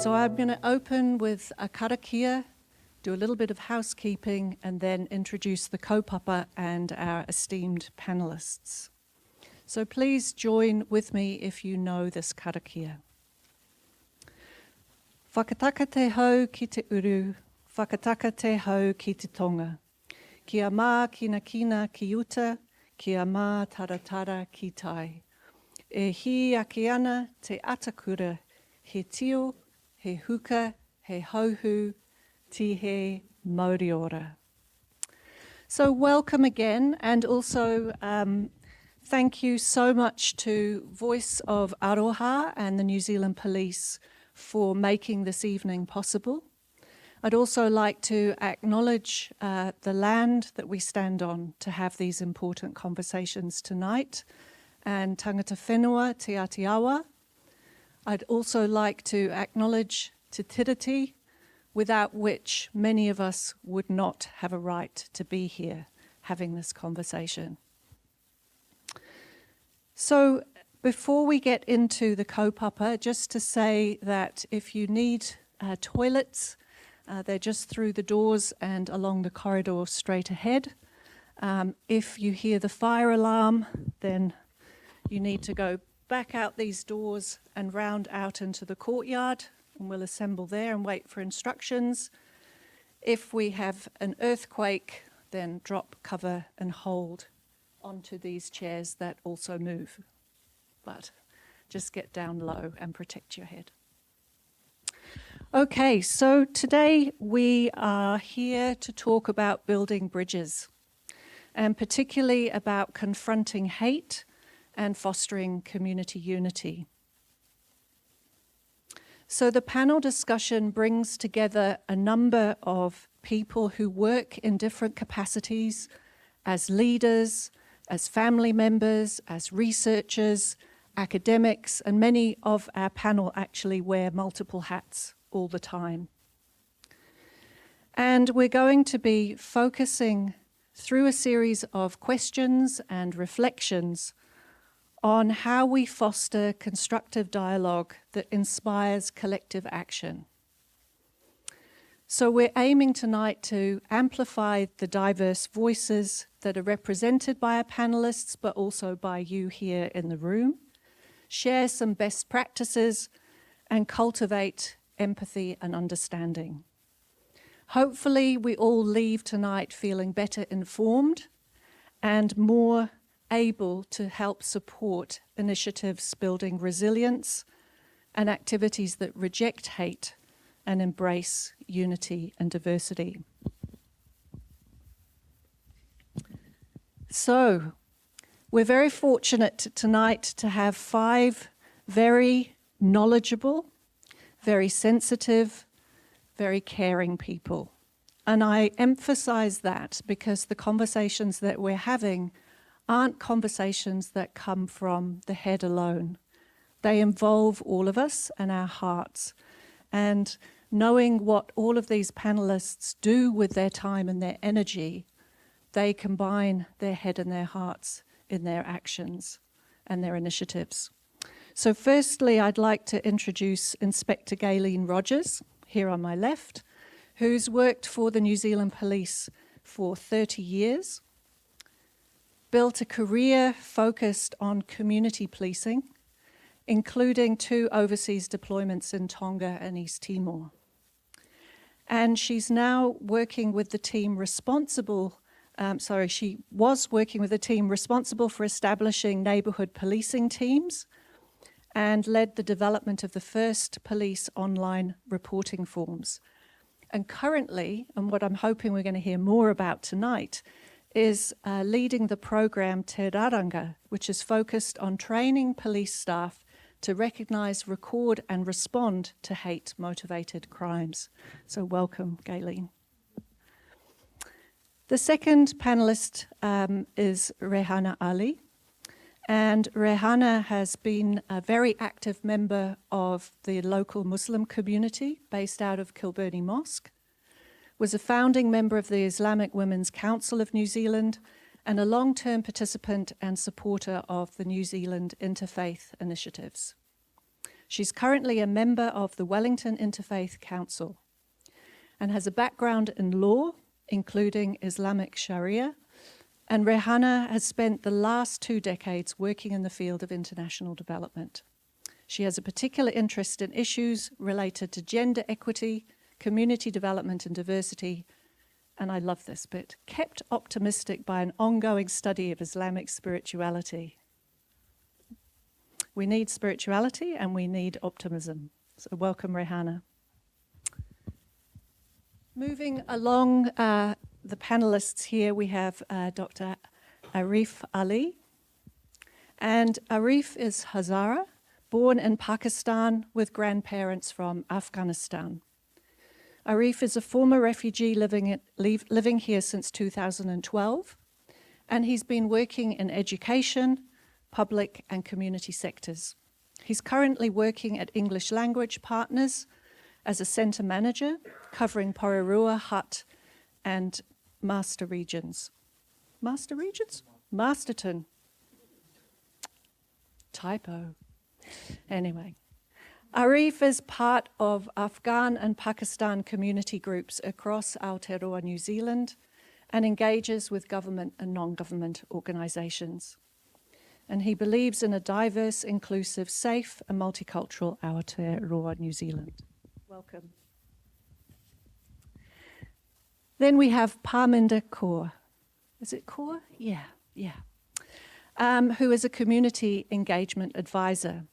So I'm going to open with a karakia, do a little bit of housekeeping, and then introduce the kaupapa and our esteemed panelists. So please join with me if you know this karakia. Whakataka te hau ki te uru, whakataka te hau ki te tonga. Kia mā kina kina ki uta, kia mā taratara ki tai. E hi ake ana te atakura, he tio, he huka, he hauhu, tihe, mauriora. So welcome again, and also thank you so much to Voice of Aroha and the New Zealand Police for making this evening possible. I'd also like to acknowledge the land that we stand on to have these important conversations tonight, and tangata whenua te Atiawa. I'd also like to acknowledge Te Tiriti, without which many of us would not have a right to be here having this conversation. So before we get into the kaupapa, just to say that if you need toilets, they're just through the doors and along the corridor straight ahead. If you hear the fire alarm, then you need to go back out these doors and round out into the courtyard, and we'll assemble there and wait for instructions. If we have an earthquake, then drop, cover and hold onto these chairs that also move. But just get down low and protect your head. Okay, so today we are here to talk about building bridges, and particularly about confronting hate and fostering community unity. So the panel discussion brings together a number of people who work in different capacities as leaders, as family members, as researchers, academics, and many of our panel actually wear multiple hats all the time. And we're going to be focusing through a series of questions and reflections on how we foster constructive dialogue that inspires collective action. So we're aiming tonight to amplify the diverse voices that are represented by our panelists, but also by you here in the room, share some best practices, and cultivate empathy and understanding. Hopefully we all leave tonight feeling better informed and more able to help support initiatives building resilience and activities that reject hate and embrace unity and diversity. So, we're very fortunate tonight to have 5 very knowledgeable, very sensitive, very caring people. And I emphasize that because the conversations that we're having aren't conversations that come from the head alone. They involve all of us and our hearts. And knowing what all of these panelists do with their time and their energy, they combine their head and their hearts in their actions and their initiatives. So firstly, I'd like to introduce Inspector Gaylene Rogers, here on my left, who's worked for the New Zealand Police for 30 years, built a career focused on community policing, including 2 overseas deployments in Tonga and East Timor. And she's now working with the team responsible, she was working with a team responsible for establishing neighbourhood policing teams and led the development of the first police online reporting forms. And currently, and what I'm hoping we're going to hear more about tonight, is leading the program Te Raranga, which is focused on training police staff to recognise, record and respond to hate-motivated crimes. So welcome, Gaylene. The second panellist is Rehanna Ali. And Rehanna has been a very active member of the local Muslim community based out of Kilbirnie Mosque, was a founding member of the Islamic Women's Council of New Zealand, and a long-term participant and supporter of the New Zealand interfaith initiatives. She's currently a member of the Wellington Interfaith Council and has a background in law, including Islamic Sharia, and Rehanna has spent the last 2 decades working in the field of international development. She has a particular interest in issues related to gender equity, community development and diversity, and I love this bit, kept optimistic by an ongoing study of Islamic spirituality. We need spirituality and we need optimism. So welcome, Rehanna. Moving along the panelists here, we have Dr. Arif Ali. And Arif is Hazara, born in Pakistan with grandparents from Afghanistan. Arif is a former refugee living here since 2012, and he's been working in education, public and community sectors. He's currently working at English Language Partners as a centre manager, covering Porirua, Hutt and Master Regions. Master Regions? Masterton. Typo. Anyway. Arif is part of Afghan and Pakistan community groups across Aotearoa, New Zealand, and engages with government and non-government organisations. And he believes in a diverse, inclusive, safe and multicultural Aotearoa, New Zealand. Welcome. Then we have Parminder Kaur. Is it Kaur? Yeah. Who is a community engagement advisor.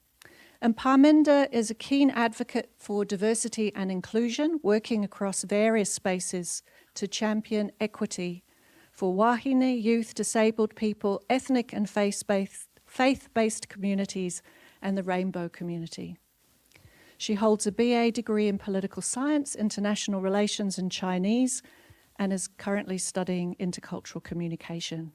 And Parminder is a keen advocate for diversity and inclusion, working across various spaces to champion equity for wahine, youth, disabled people, ethnic and faith-based communities, and the rainbow community. She holds a BA degree in political science, international relations and Chinese, and is currently studying intercultural communication.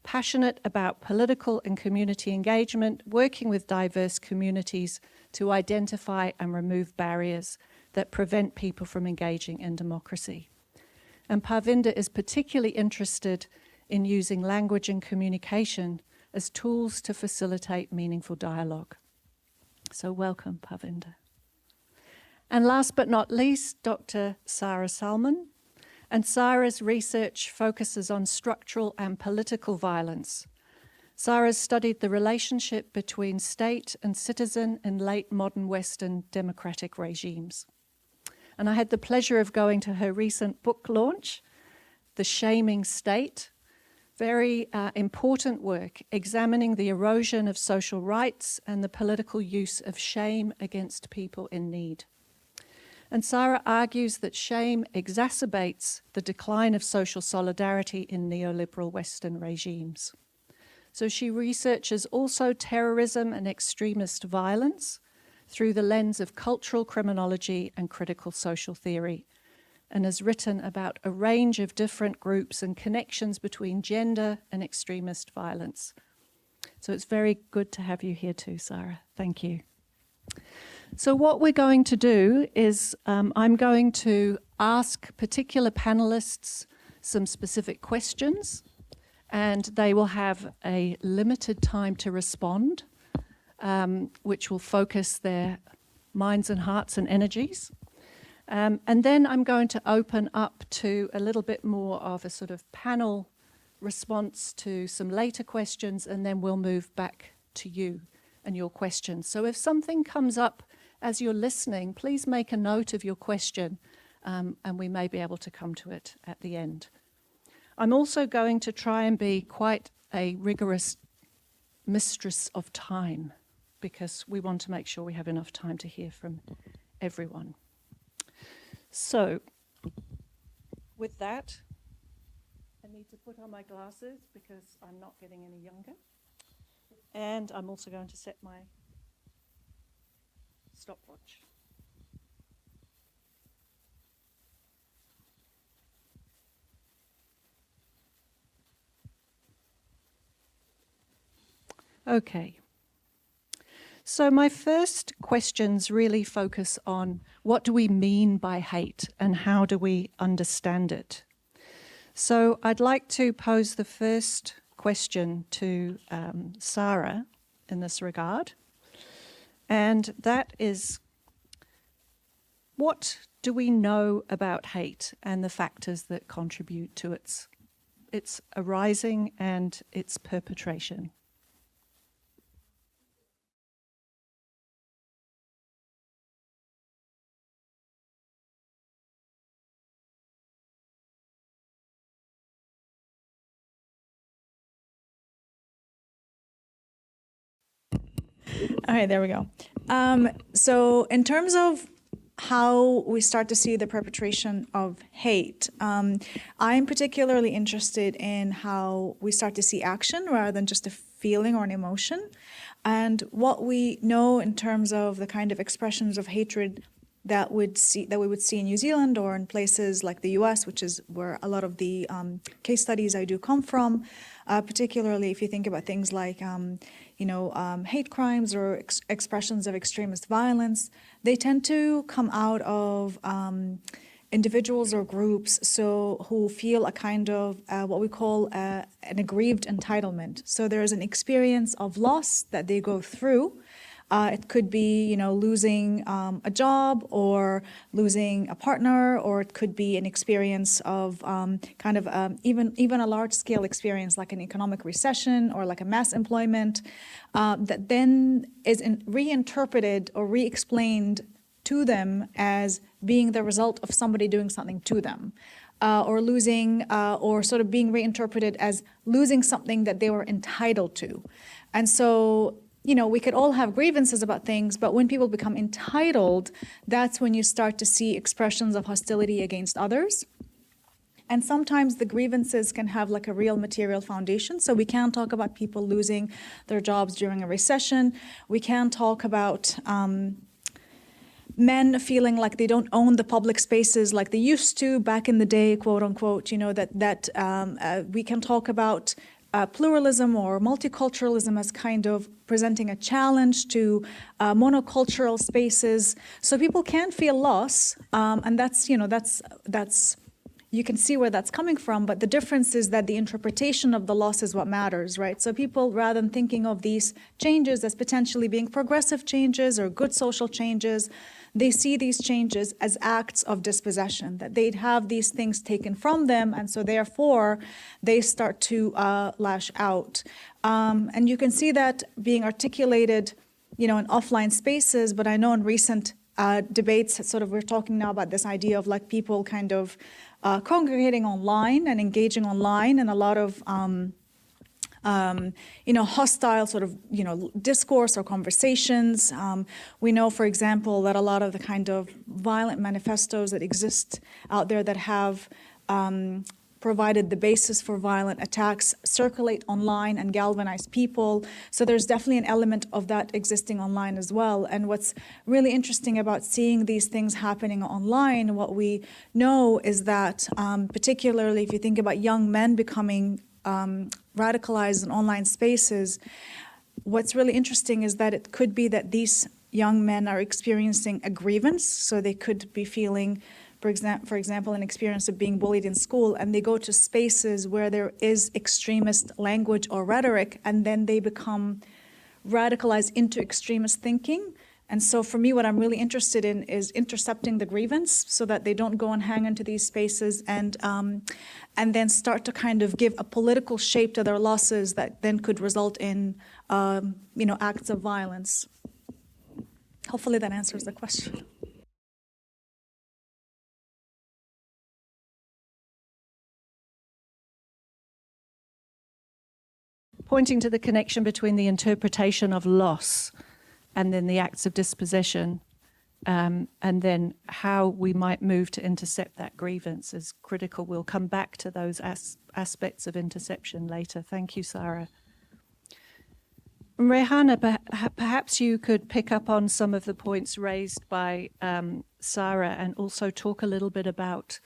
Passionate about political and community engagement, working with diverse communities to identify and remove barriers that prevent people from engaging in democracy. And Parminder is particularly interested in using language and communication as tools to facilitate meaningful dialogue. So welcome, Parminder. And last but not least, Dr. Sara Salman. And Sara's research focuses on structural and political violence. Sara's studied the relationship between state and citizen in late modern Western democratic regimes. And I had the pleasure of going to her recent book launch, The Shaming State, very important work examining the erosion of social rights and the political use of shame against people in need. And Sara argues that shame exacerbates the decline of social solidarity in neoliberal Western regimes. So she researches also terrorism and extremist violence through the lens of cultural criminology and critical social theory, and has written about a range of different groups and connections between gender and extremist violence. So it's very good to have you here too, Sara. Thank you. So what we're going to do is I'm going to ask particular panelists some specific questions, and they will have a limited time to respond, which will focus their minds and hearts and energies. And then I'm going to open up to a little bit more of a sort of panel response to some later questions, and then we'll move back to you and your questions. So if something comes up as you're listening, please make a note of your question, and we may be able to come to it at the end. I'm also going to try and be quite a rigorous mistress of time, because we want to make sure we have enough time to hear from everyone. So, with that, I need to put on my glasses because I'm not getting any younger. And I'm also going to set my stopwatch. Okay. So my first questions really focus on what do we mean by hate and how do we understand it? So I'd like to pose the first question to Sara in this regard. And that is, what do we know about hate and the factors that contribute to its arising and its perpetration? All right, there we go. So in terms of how we start to see the perpetration of hate, I'm particularly interested in how we start to see action rather than just a feeling or an emotion. And what we know in terms of the kind of expressions of hatred that we would see in New Zealand or in places like the US, which is where a lot of the case studies I do come from, particularly if you think about things like hate crimes or expressions of extremist violence, they tend to come out of individuals or groups who feel a kind of what we call an aggrieved entitlement. So there is an experience of loss that they go through. It could be, losing a job or losing a partner, or it could be an experience of even a large-scale experience like an economic recession or like a mass employment that then is reinterpreted or re-explained to them as being the result of somebody doing something to them. Or losing, or sort of being reinterpreted as losing something that they were entitled to. And so, we could all have grievances about things, but when people become entitled, that's when you start to see expressions of hostility against others. And sometimes the grievances can have like a real material foundation. So we can talk about people losing their jobs during a recession. We can talk about men feeling like they don't own the public spaces like they used to back in the day, quote unquote, we can talk about pluralism or multiculturalism as kind of presenting a challenge to monocultural spaces. So people can feel loss, and that's you can see where that's coming from, but the difference is that the interpretation of the loss is what matters, right? So people, rather than thinking of these changes as potentially being progressive changes or good social changes, they see these changes as acts of dispossession, that they'd have these things taken from them, and so therefore they start to lash out. And you can see that being articulated, in offline spaces, but I know in recent debates, we're talking now about this idea of like people kind of congregating online and engaging online, and a lot of hostile discourse or conversations. We know, for example, that a lot of the kind of violent manifestos that exist out there that have provided the basis for violent attacks circulate online and galvanize people. So there's definitely an element of that existing online as well. And what's really interesting about seeing these things happening online, what we know is that particularly if you think about young men becoming radicalized in online spaces, what's really interesting is that it could be that these young men are experiencing a grievance. So they could be feeling, for example, an experience of being bullied in school, and they go to spaces where there is extremist language or rhetoric, and then they become radicalized into extremist thinking. And so for me, what I'm really interested in is intercepting the grievance so that they don't go and hang into these spaces and then start to kind of give a political shape to their losses that then could result in, acts of violence. Hopefully that answers the question. Pointing to the connection between the interpretation of loss and then the acts of dispossession, and then how we might move to intercept that grievance is critical. We'll come back to those aspects of interception later. Thank you, Sara. Rehanna, perhaps you could pick up on some of the points raised by Sara and also talk a little bit about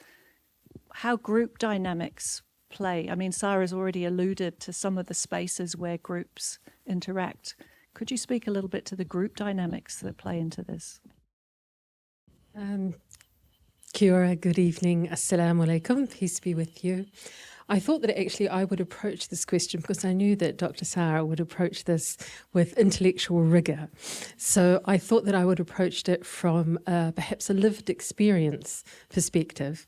how group dynamics play. I mean, Sara's already alluded to some of the spaces where groups interact. Could you speak a little bit to the group dynamics that play into this? Kia ora, good evening, assalamu alaikum, peace be with you. I thought that actually I would approach this question because I knew that Dr. Sara would approach this with intellectual rigour. So I thought that I would approach it from perhaps a lived experience perspective.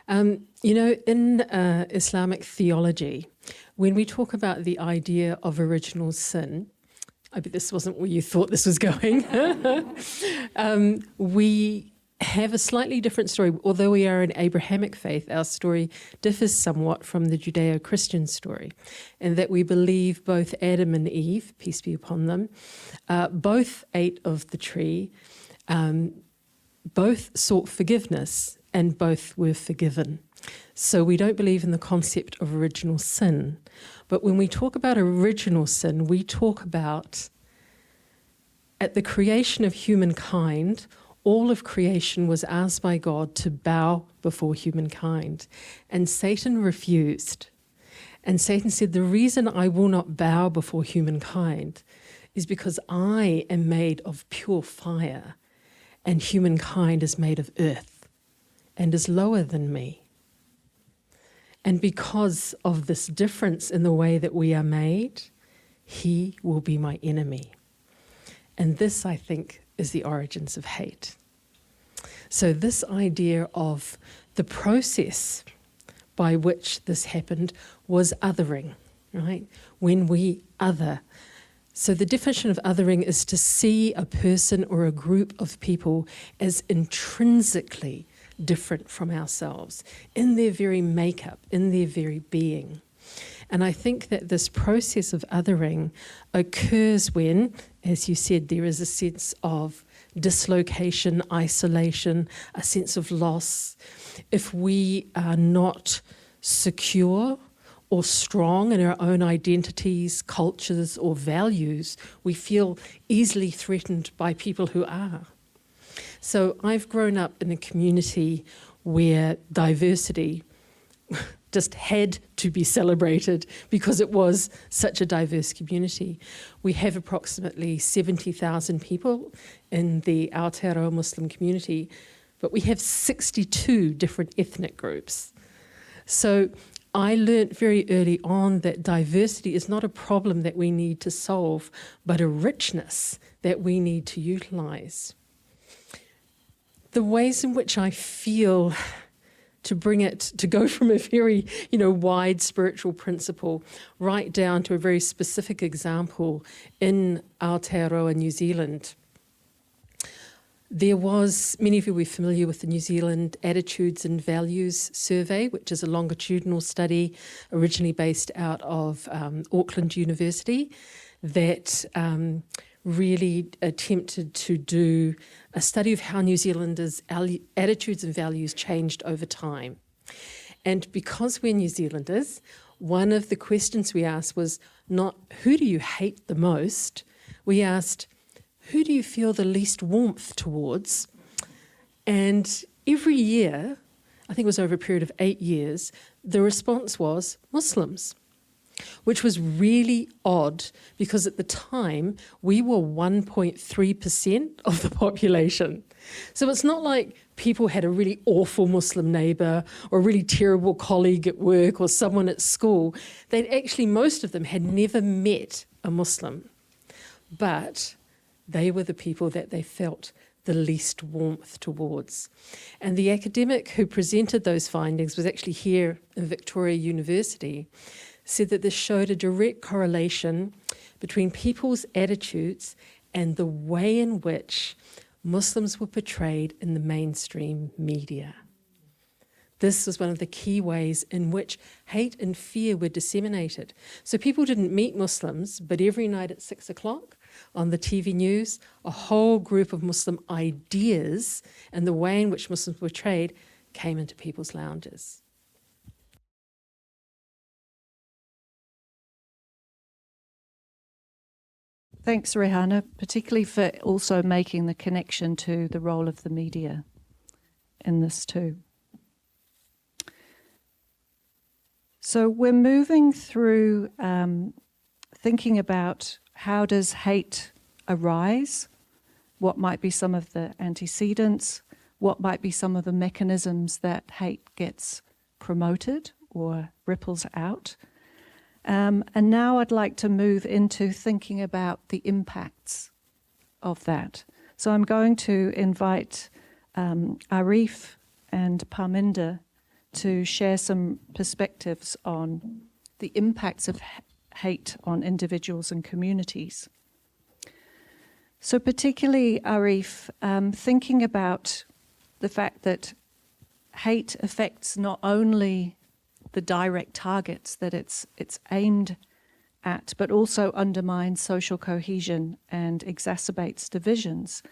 In Islamic theology, when we talk about the idea of original sin, I bet this wasn't where you thought this was going, we have a slightly different story. Although we are an Abrahamic faith, our story differs somewhat from the Judeo-Christian story, in that we believe both Adam and Eve, peace be upon them, both ate of the tree, both sought forgiveness, and both were forgiven. So we don't believe in the concept of original sin. But when we talk about original sin, we talk about at the creation of humankind, all of creation was asked by God to bow before humankind. And Satan refused. And Satan said, the reason I will not bow before humankind is because I am made of pure fire and humankind is made of earth and is lower than me. And because of this difference in the way that we are made, he will be my enemy. And this, I think, is the origins of hate. So this idea of the process by which this happened was othering, right? When we other. So the definition of othering is to see a person or a group of people as intrinsically different from ourselves, in their very makeup, in their very being. And I think that this process of othering occurs when, as you said, there is a sense of dislocation, isolation, a sense of loss. If we are not secure or strong in our own identities, cultures, or values, we feel easily threatened by people who are. So I've grown up in a community where diversity just had to be celebrated because it was such a diverse community. We have approximately 70,000 people in the Aotearoa Muslim community, but we have 62 different ethnic groups. So I learnt very early on that diversity is not a problem that we need to solve, but a richness that we need to utilise. The ways in which I feel to bring it, to go from a very, wide spiritual principle right down to a very specific example in Aotearoa, New Zealand. There was, many of you will be familiar with the New Zealand Attitudes and Values Survey, which is a longitudinal study originally based out of Auckland University that really attempted to do a study of how New Zealanders' attitudes and values changed over time. And because we're New Zealanders, one of the questions we asked was not who do you hate the most, we asked who do you feel the least warmth towards? And every year, I think it was over a period of 8 years, the response was Muslims, which was really odd because at the time we were 1.3% of the population. So it's not like people had a really awful Muslim neighbour or a really terrible colleague at work or someone at school. They'd actually, most of them had never met a Muslim, but they were the people that they felt the least warmth towards. And the academic who presented those findings was actually here in Victoria University, said that this showed a direct correlation between people's attitudes and the way in which Muslims were portrayed in the mainstream media. This was one of the key ways in which hate and fear were disseminated. So people didn't meet Muslims, but every night at 6 o'clock on the TV news, a whole group of Muslim ideas and the way in which Muslims were portrayed came into people's lounges. Thanks, Rehanna, particularly for also making the connection to the role of the media in this too. So we're moving through thinking about how does hate arise, what might be some of the antecedents, what might be some of the mechanisms that hate gets promoted or ripples out. And now I'd like to move into thinking about the impacts of that. So I'm going to invite Arif and Parminder to share some perspectives on the impacts of hate on individuals and communities. So particularly, Arif, thinking about the fact that hate affects not only the direct targets that it's aimed at, but also undermines social cohesion and exacerbates divisions.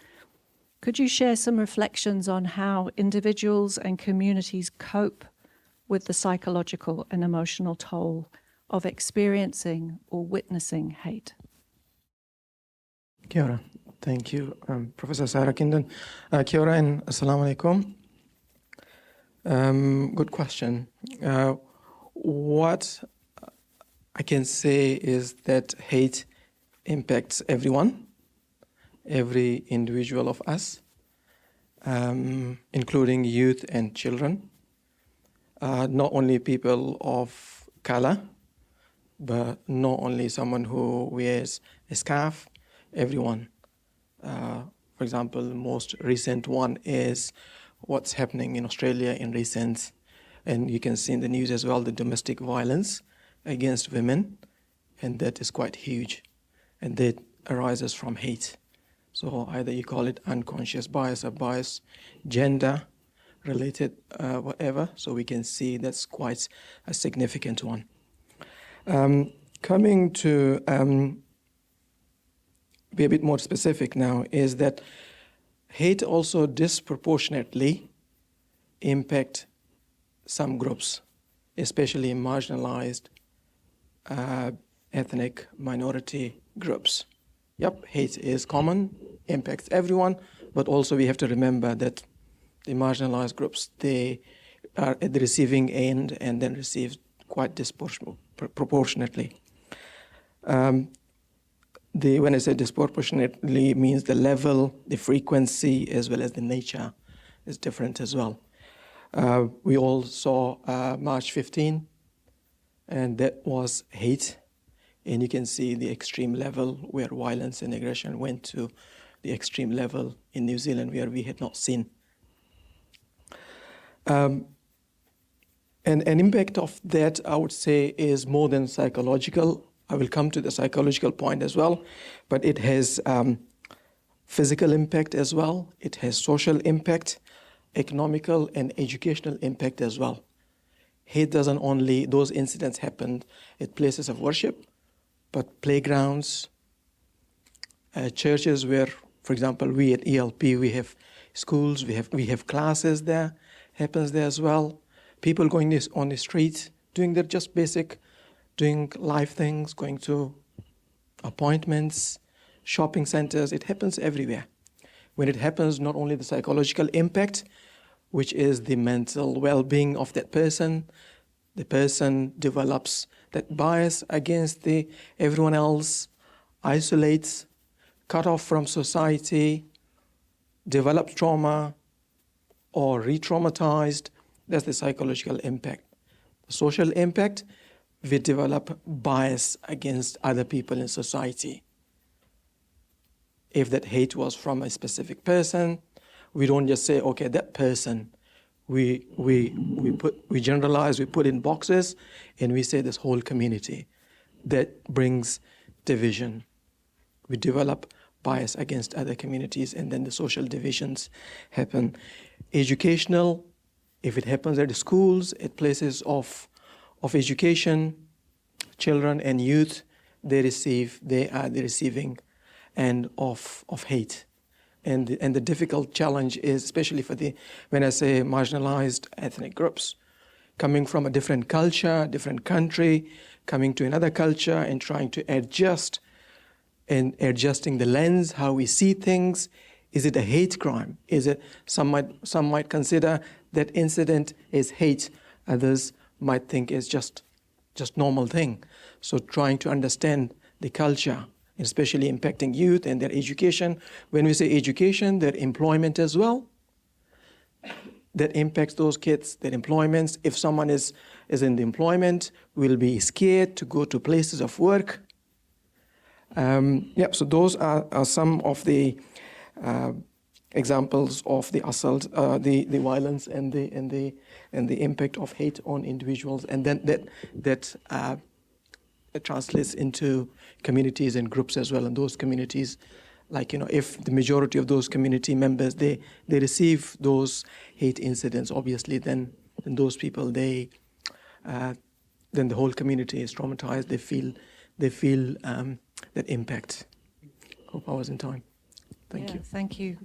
Could you share some reflections on how individuals and communities cope with the psychological and emotional toll of experiencing or witnessing hate? Kia ora. Thank you, Professor Sara Kindon. Kia ora and assalamu alaikum. Good question. What I can say is that hate impacts everyone, every individual of us, including youth and children. Not only people of color, but not only someone who wears a scarf, everyone. For example, the most recent one is what's happening in Australia in recent, and you can see in the news as well, the domestic violence against women, and that is quite huge, and that arises from hate. So either you call it unconscious bias or bias, gender related, whatever, so we can see that's quite a significant one. Coming to be a bit more specific now, is that hate also disproportionately impact some groups, especially marginalized ethnic minority groups. Yep, hate is common, impacts everyone, but also we have to remember that the marginalized groups, they are at the receiving end and then receive quite disproportionately. When I say disproportionately, means the level, the frequency, as well as the nature is different as well. We all saw March 15, and that was hate. And you can see the extreme level where violence and aggression went to the extreme level in New Zealand where we had not seen. And an impact of that, I would say, is more than psychological. I will come to the psychological point as well, but it has physical impact as well. It has social impact, economical and educational impact as well. Hate doesn't only, those incidents happened at places of worship, but playgrounds, churches where, for example, we at ELP, we have schools, we have classes there, happens there as well. People going on the street, doing their just basic, doing life things, going to appointments, shopping centers, it happens everywhere. When it happens, not only the psychological impact, which is the mental well-being of that person, the person develops that bias against everyone else, isolates, cut off from society, develops trauma, or re-traumatized. That's the psychological impact. The social impact, we develop bias against other people in society. If that hate was from a specific person, we don't just say, okay, that person. We generalize, we put in boxes, and we say this whole community. That brings division. We develop bias against other communities, and then the social divisions happen. Educational, if it happens at the schools, at places of education, children and youth, they are the receiving end of hate. And the difficult challenge is, especially when I say marginalized ethnic groups, coming from a different culture, different country, coming to another culture and trying to adjust and adjusting the lens, how we see things. Is it a hate crime? Is it, some might consider that incident is hate. Others might think it's just normal thing. So trying to understand the culture, especially impacting youth and their education. When we say education, their employment as well. that impacts those kids, their employments. If someone is in the employment, will be scared to go to places of work. So those are some of the examples of the assault, the violence, and the impact of hate on individuals, and then that it translates into communities and groups as well. And those communities, like, if the majority of those community members they receive those hate incidents, obviously then those people then the whole community is traumatized. They feel that impact. Hope I was in time. Thank you. Thank you.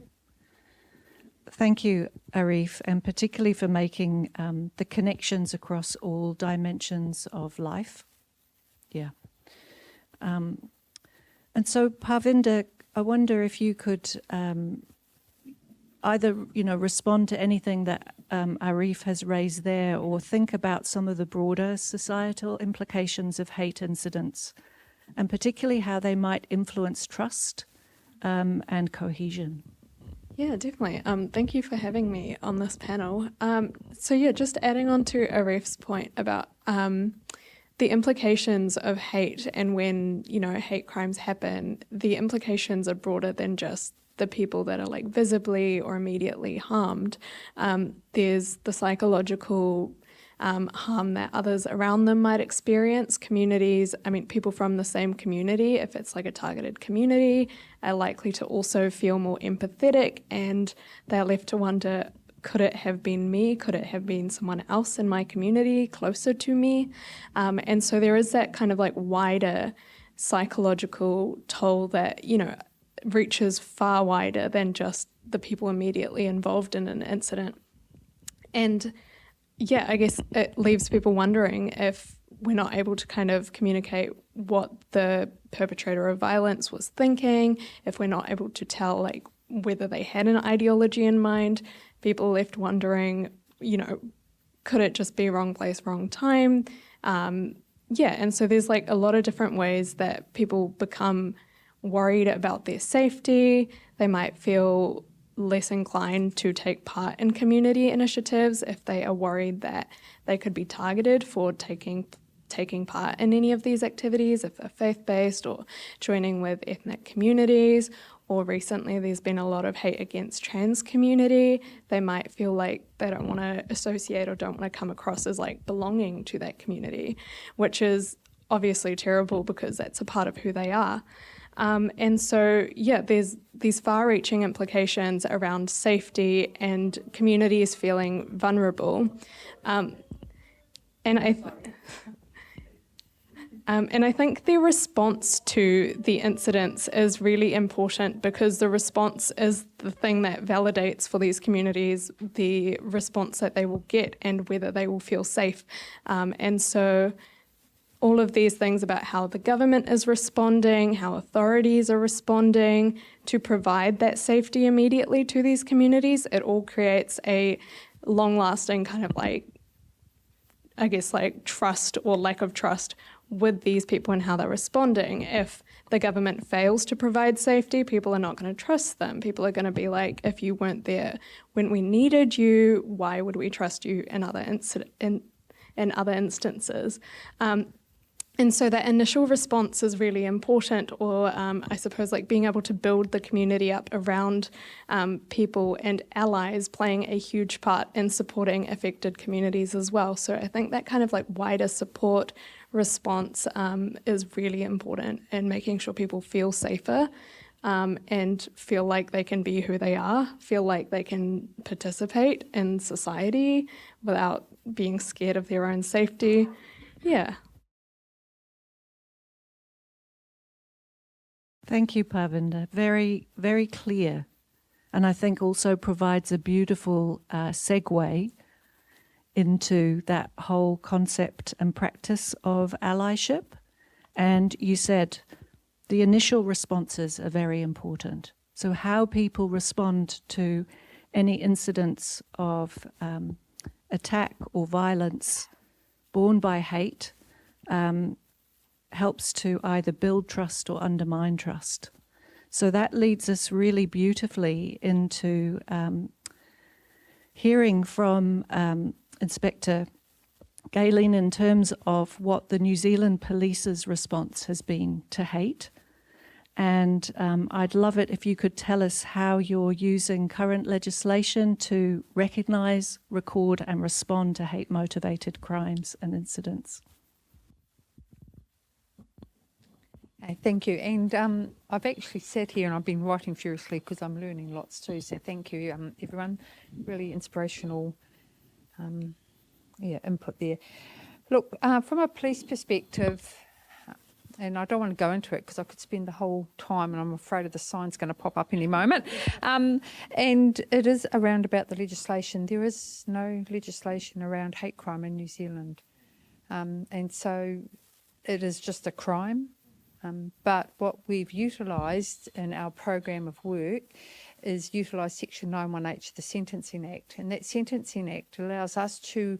Thank you, Arif, and particularly for making the connections across all dimensions of life. Yeah. And so, Parminder, I wonder if you could either, respond to anything that Arif has raised there, or think about some of the broader societal implications of hate incidents, and particularly how they might influence trust and cohesion. Yeah, definitely. Thank you for having me on this panel. Just adding on to Arif's point about the implications of hate, and when, hate crimes happen, the implications are broader than just the people that are like visibly or immediately harmed. There's the psychological harm that others around them might experience. Communities, people from the same community, if it's like a targeted community, are likely to also feel more empathetic, and they're left to wonder, could it have been me? Could it have been someone else in my community closer to me? And so there is that kind of like wider psychological toll that, reaches far wider than just the people immediately involved in an incident. And yeah, I guess it leaves people wondering if we're not able to kind of communicate what the perpetrator of violence was thinking, if we're not able to tell like whether they had an ideology in mind. People are left wondering, could it just be wrong place, wrong time? And so there's like a lot of different ways that people become worried about their safety. They might feel less inclined to take part in community initiatives if they are worried that they could be targeted for taking part in any of these activities, if they're faith-based or joining with ethnic communities. Or recently there's been a lot of hate against trans community. They might feel like they don't want to associate or don't want to come across as like belonging to that community, which is obviously terrible because that's a part of who they are. There's these far-reaching implications around safety and communities feeling vulnerable. And I think the response to the incidents is really important, because the response is the thing that validates for these communities the response that they will get and whether they will feel safe. And so all of these things about how the government is responding, how authorities are responding to provide that safety immediately to these communities, it all creates a long-lasting kind of like, I guess, like trust or lack of trust with these people and how they're responding. If the government fails to provide safety, people are not going to trust them. People are going to be like, if you weren't there when we needed you, why would we trust you in other instances? And so that initial response is really important, or I suppose like being able to build the community up around people and allies playing a huge part in supporting affected communities as well. So I think that kind of like wider support response is really important in making sure people feel safer and feel like they can be who they are, feel like they can participate in society without being scared of their own safety. Yeah. Thank you, Parminder. Very, very clear. And I think also provides a beautiful segue into that whole concept and practice of allyship. And you said the initial responses are very important. So how people respond to any incidents of attack or violence born by hate helps to either build trust or undermine trust. So that leads us really beautifully into hearing from Inspector Gaylene in terms of what the New Zealand Police's response has been to hate. And I'd love it if you could tell us how you're using current legislation to recognise, record and respond to hate-motivated crimes and incidents. Thank you. And I've actually sat here and I've been writing furiously because I'm learning lots too. So thank you, everyone. Really inspirational input there. Look, from a police perspective, and I don't want to go into it because I could spend the whole time and I'm afraid of the sign's going to pop up any moment. And it is around about the legislation. There is no legislation around hate crime in New Zealand. And so it is just a crime. But what we've utilised in our program of work is utilise Section 91H of the Sentencing Act. And that Sentencing Act allows us to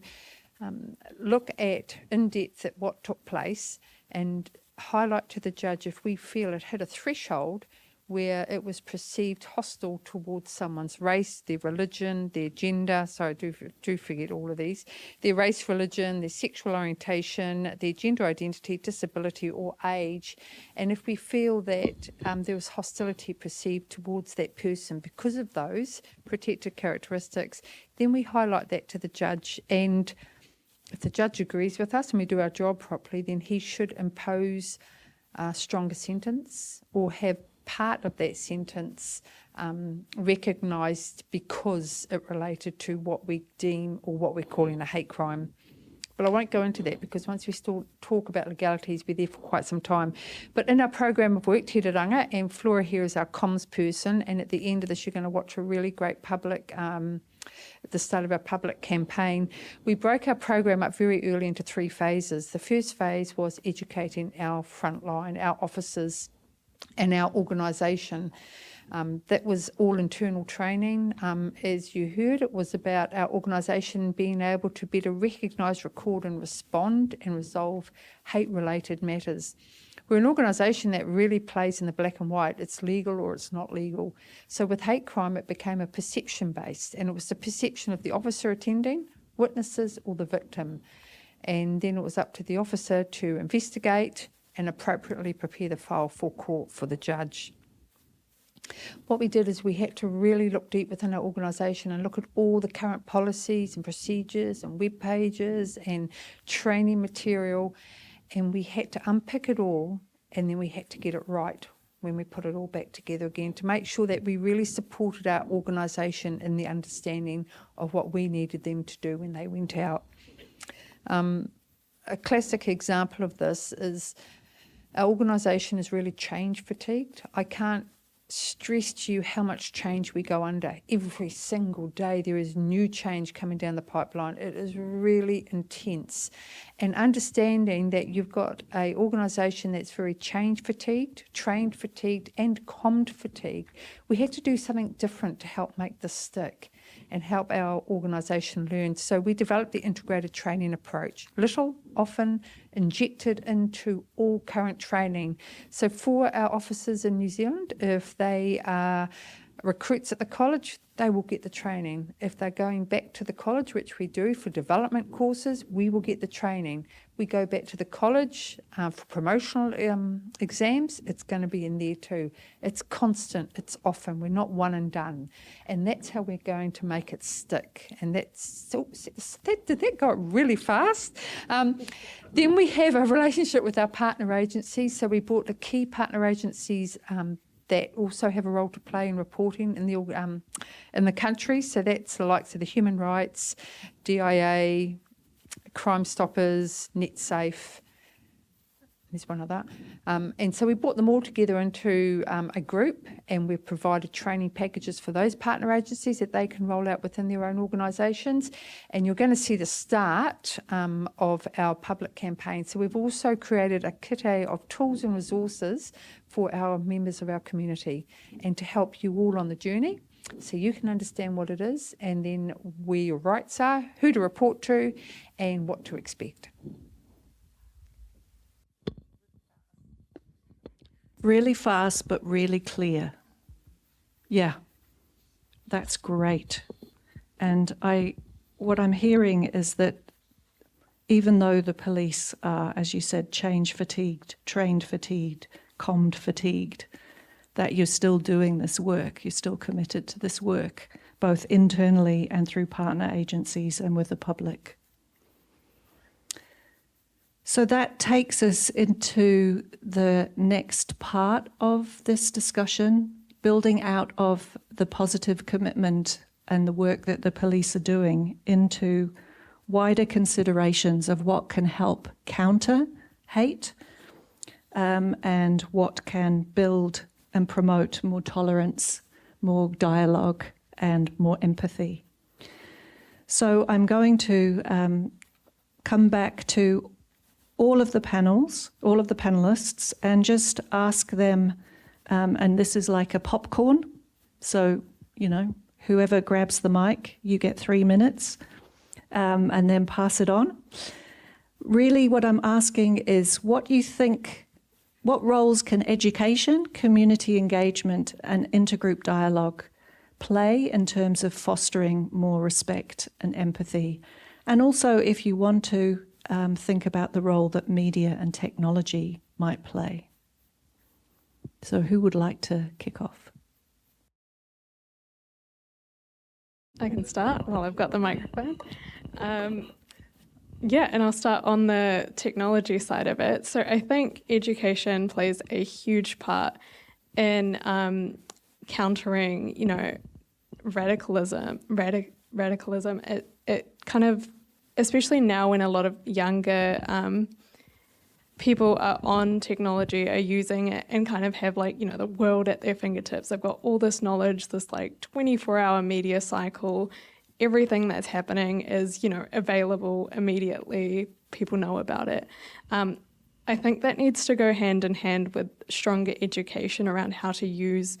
look at in depth at what took place and highlight to the judge if we feel it hit a threshold where it was perceived hostile towards someone's race, their religion, their gender, so I do forget all of these, their race, religion, their sexual orientation, their gender identity, disability or age. And if we feel that there was hostility perceived towards that person because of those protected characteristics, then we highlight that to the judge. And if the judge agrees with us and we do our job properly, then he should impose a stronger sentence or have part of that sentence recognised because it related to what we deem or what we're calling a hate crime. But I won't go into that because once we still talk about legalities, we're there for quite some time. But in our program of work, Te Ranga, and Flora here is our comms person, and at the end of this you're going to watch a really great public at the start of our public campaign, we broke our program up very early into 3 phases. The first phase was educating our frontline, our officers and our organisation. That was all internal training. As you heard, it was about our organisation being able to better recognise, record and respond and resolve hate-related matters. We're an organisation that really plays in the black and white. It's legal or it's not legal. So with hate crime, it became a perception-based, and it was the perception of the officer attending, witnesses or the victim. And then it was up to the officer to investigate and appropriately prepare the file for court for the judge. What we did is we had to really look deep within our organisation and look at all the current policies and procedures and web pages and training material, and we had to unpick it all, and then we had to get it right when we put it all back together again to make sure that we really supported our organisation in the understanding of what we needed them to do when they went out. A classic example of this is our organisation is really change fatigued. I can't stress to you how much change we go under. Every single day there is new change coming down the pipeline. It is really intense. And understanding that you've got an organisation that's very change fatigued, trained fatigued and commed fatigued, we had to do something different to help make this stick and help our organisation learn. So we developed the integrated training approach, little, often, injected into all current training. So for our officers in New Zealand, if they are recruits at the college, they will get the training. If they're going back to the college, which we do for development courses, we will get the training. We go back to the college for promotional exams, it's going to be in there too. It's constant, it's often, we're not one and done. And that's how we're going to make it stick. And did that go really fast? Then we have a relationship with our partner agencies. So we brought the key partner agencies that also have a role to play in reporting in the country. So that's the likes of the Human Rights, DIA, Crime Stoppers, NetSafe. There's one other. And so we brought them all together into a group, and we've provided training packages for those partner agencies that they can roll out within their own organisations. And you're going to see the start of our public campaign. So we've also created a kitty of tools and resources for our members of our community and to help you all on the journey so you can understand what it is and then where your rights are, who to report to and what to expect. Really fast, but really clear. Yeah, that's great. And what I'm hearing is that even though the police are, as you said, change fatigued, trained fatigued, commed fatigued, that you're still doing this work, you're still committed to this work, both internally and through partner agencies and with the public. So that takes us into the next part of this discussion, building out of the positive commitment and the work that the police are doing into wider considerations of what can help counter hate and what can build and promote more tolerance, more dialogue, and more empathy. So I'm going to come back to all of the panelists, and just ask them, and this is like a popcorn, so, whoever grabs the mic, you get 3 minutes, and then pass it on. Really what I'm asking is what roles can education, community engagement, and intergroup dialogue play in terms of fostering more respect and empathy? And also, if you want to, think about the role that media and technology might play. So who would like to kick off? I can start while I've got the microphone. And I'll start on the technology side of it. So I think education plays a huge part in countering, radicalism. It kind of, especially now when a lot of younger people are on technology, are using it and kind of have the world at their fingertips. They've got all this knowledge, this 24-hour media cycle. Everything that's happening is, available immediately. People know about it. I think that needs to go hand in hand with stronger education around how to use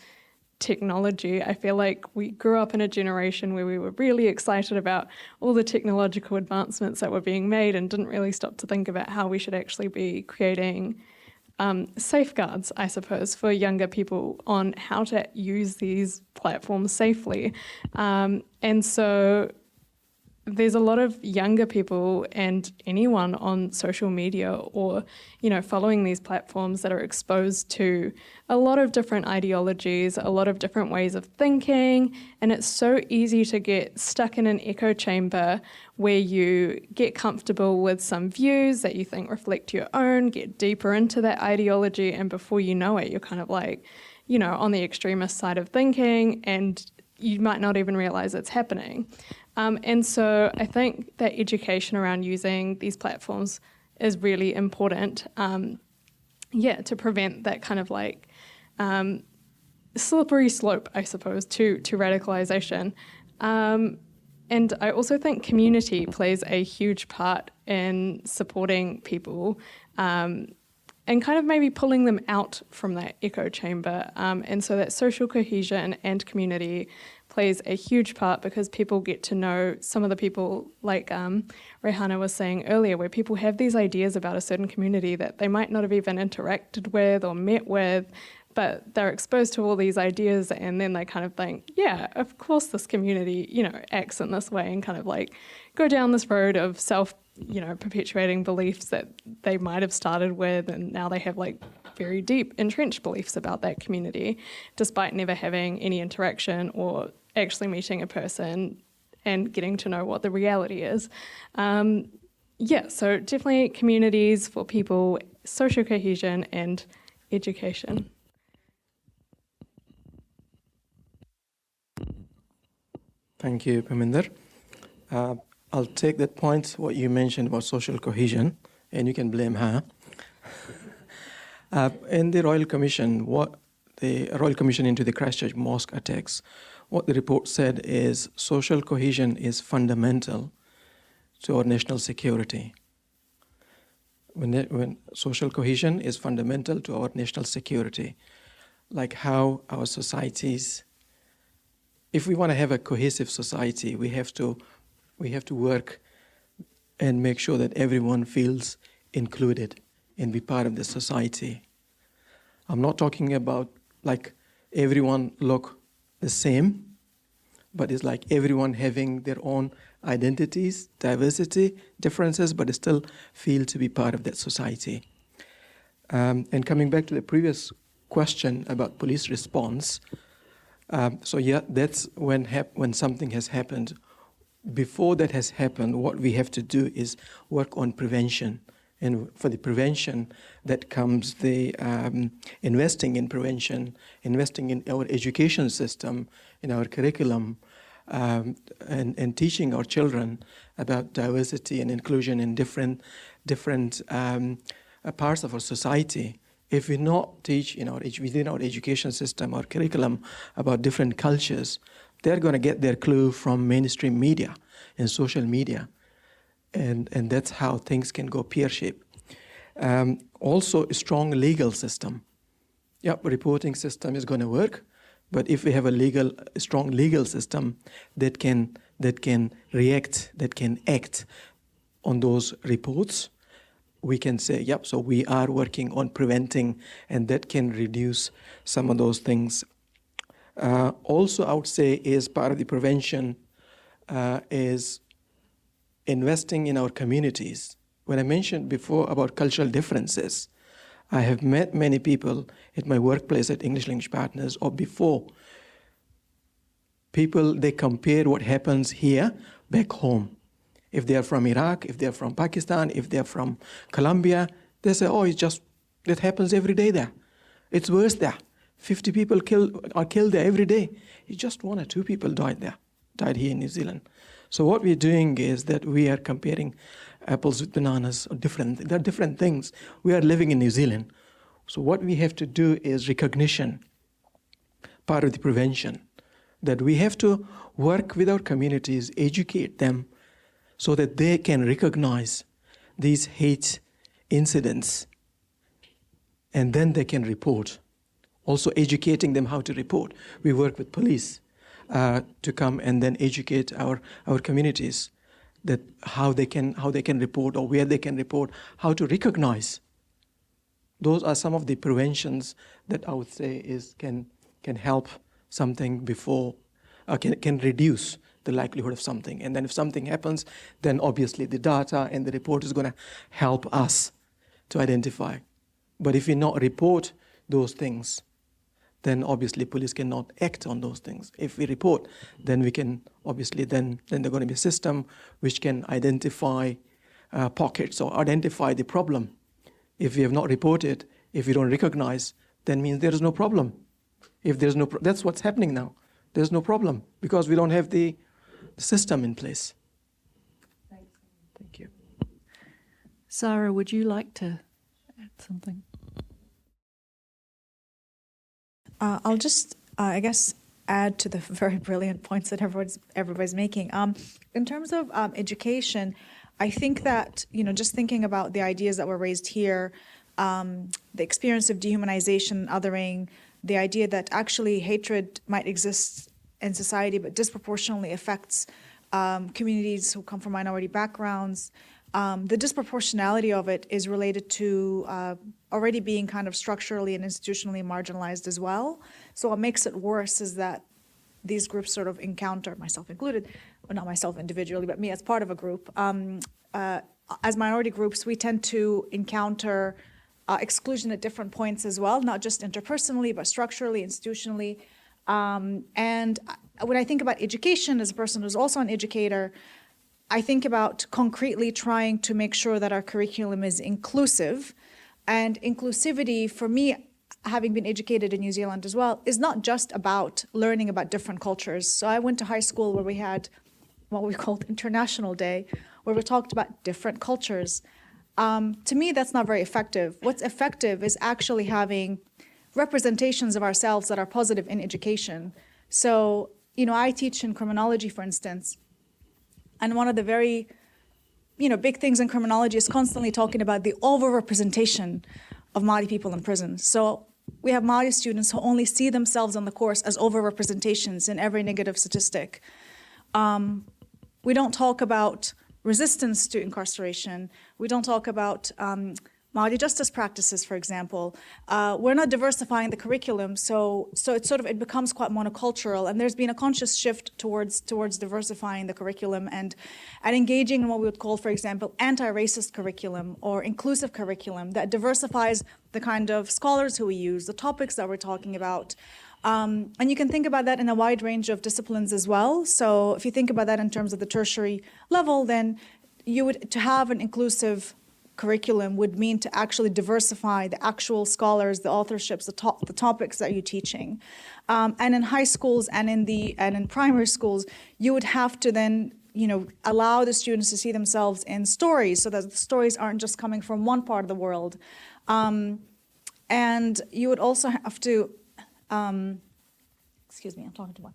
technology. I feel like we grew up in a generation where we were really excited about all the technological advancements that were being made and didn't really stop to think about how we should actually be creating safeguards, I suppose, for younger people on how to use these platforms safely. And so there's a lot of younger people and anyone on social media or, following these platforms that are exposed to a lot of different ideologies, a lot of different ways of thinking, and it's so easy to get stuck in an echo chamber where you get comfortable with some views that you think reflect your own, get deeper into that ideology, and before you know it, you're kind of on the extremist side of thinking, and you might not even realize it's happening. And so I think that education around using these platforms is really important, to prevent that kind of slippery slope, I suppose, to radicalization. And I also think community plays a huge part in supporting people and kind of maybe pulling them out from that echo chamber. And so that social cohesion and community plays a huge part because people get to know some of the people, like Rehanna was saying earlier, where people have these ideas about a certain community that they might not have even interacted with or met with, but they're exposed to all these ideas and then they kind of think, yeah, of course this community, acts in this way, and kind of go down this road of perpetuating beliefs that they might have started with, and now they have very deep entrenched beliefs about that community, despite never having any interaction or actually meeting a person and getting to know what the reality is. So definitely communities for people, social cohesion and education. Thank you, Parminder. I'll take that point, what you mentioned about social cohesion, and you can blame her. In the Royal Commission, into the Christchurch mosque attacks, what the report said is social cohesion is fundamental to our national security. When social cohesion is fundamental to our national security, like how our societies, if we want to have a cohesive society, we have to work and make sure that everyone feels included and be part of the society. I'm not talking about everyone look the same, but it's like everyone having their own identities, diversity, differences, but they still feel to be part of that society. And coming back to the previous question about police response, so yeah, that's when something has happened. Before that has happened, what we have to do is work on prevention. And for the prevention, that comes the investing in prevention, investing in our education system, in our curriculum, and teaching our children about diversity and inclusion in different parts of our society. If we not teach within our education system or curriculum about different cultures, they're going to get their clue from mainstream media and social media. And that's how things can go pear-shaped. Also, a strong legal system. Yeah, reporting system is going to work, but if we have a strong legal system that can react, that can act on those reports, we can say, yep, so we are working on preventing, and that can reduce some of those things. Also, I would say, is part of the prevention is investing in our communities. When I mentioned before about cultural differences, I have met many people at my workplace at English Language Partners or before. People, they compare what happens here back home. If they are from Iraq, if they are from Pakistan, if they are from Colombia, they say, oh, that happens every day there. It's worse there. 50 people are killed there every day. It's just 1 or 2 people died here in New Zealand. So what we're doing is that we are comparing apples with bananas, or they're different things. We are living in New Zealand. So what we have to do is recognition, part of the prevention, that we have to work with our communities, educate them, so that they can recognize these hate incidents, and then they can report. Also educating them how to report. We work with police to come and then educate our communities that how they can report, or where they can report, how to recognize. Those are some of the preventions that I would say can help something before, can reduce the likelihood of something. And then if something happens, then obviously the data and the report is going to help us to identify. But if we not report those things, then obviously police cannot act on those things. If we report, then we can, obviously, then there's going to be a system which can identify pockets or identify the problem. If we have not reported, if we don't recognize, then means there is no problem. If there's no, that's what's happening now. There's no problem because we don't have the system in place. Thank you. Sara, would you like to add something? I'll just, I guess, add to the very brilliant points that everybody's making. In terms of education, I think that, just thinking about the ideas that were raised here, the experience of dehumanization, othering, the idea that actually hatred might exist in society but disproportionately affects communities who come from minority backgrounds. The disproportionality of it is related to already being kind of structurally and institutionally marginalized as well. So what makes it worse is that these groups sort of encounter, myself included, well, not myself individually, but me as part of a group. As minority groups, we tend to encounter exclusion at different points as well, not just interpersonally, but structurally, institutionally. And when I think about education, as a person who's also an educator, I think about concretely trying to make sure that our curriculum is inclusive. And inclusivity, for me, having been educated in New Zealand as well, is not just about learning about different cultures. So I went to high school where we had what we called International Day, where we talked about different cultures. To me, that's not very effective. What's effective is actually having representations of ourselves that are positive in education. So, I teach in criminology, for instance, and one of the very, big things in criminology is constantly talking about the overrepresentation of Māori people in prison. So we have Māori students who only see themselves on the course as overrepresentations in every negative statistic. We don't talk about resistance to incarceration. We don't talk about Māori justice practices, for example, we're not diversifying the curriculum, so it becomes quite monocultural, and there's been a conscious shift towards diversifying the curriculum and engaging in what we would call, for example, anti-racist curriculum or inclusive curriculum that diversifies the kind of scholars who we use, the topics that we're talking about. And you can think about that in a wide range of disciplines as well. So if you think about that in terms of the tertiary level, then to have an inclusive curriculum would mean to actually diversify the actual scholars, the authorships, the topics that you're teaching. And in high schools and in primary schools, you would have to then allow the students to see themselves in stories so that the stories aren't just coming from one part of the world. And you would also have to, excuse me, I'm talking to one.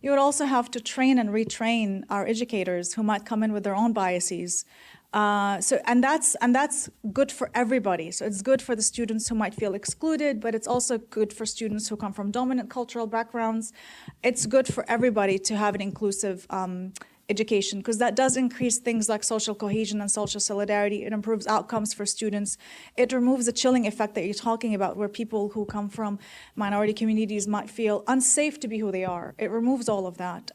You would also have to train and retrain our educators who might come in with their own biases. And that's good for everybody. So it's good for the students who might feel excluded, but it's also good for students who come from dominant cultural backgrounds. It's good for everybody to have an inclusive education, because that does increase things like social cohesion and social solidarity. It improves outcomes for students. It removes the chilling effect that you're talking about, where people who come from minority communities might feel unsafe to be who they are. It removes all of that.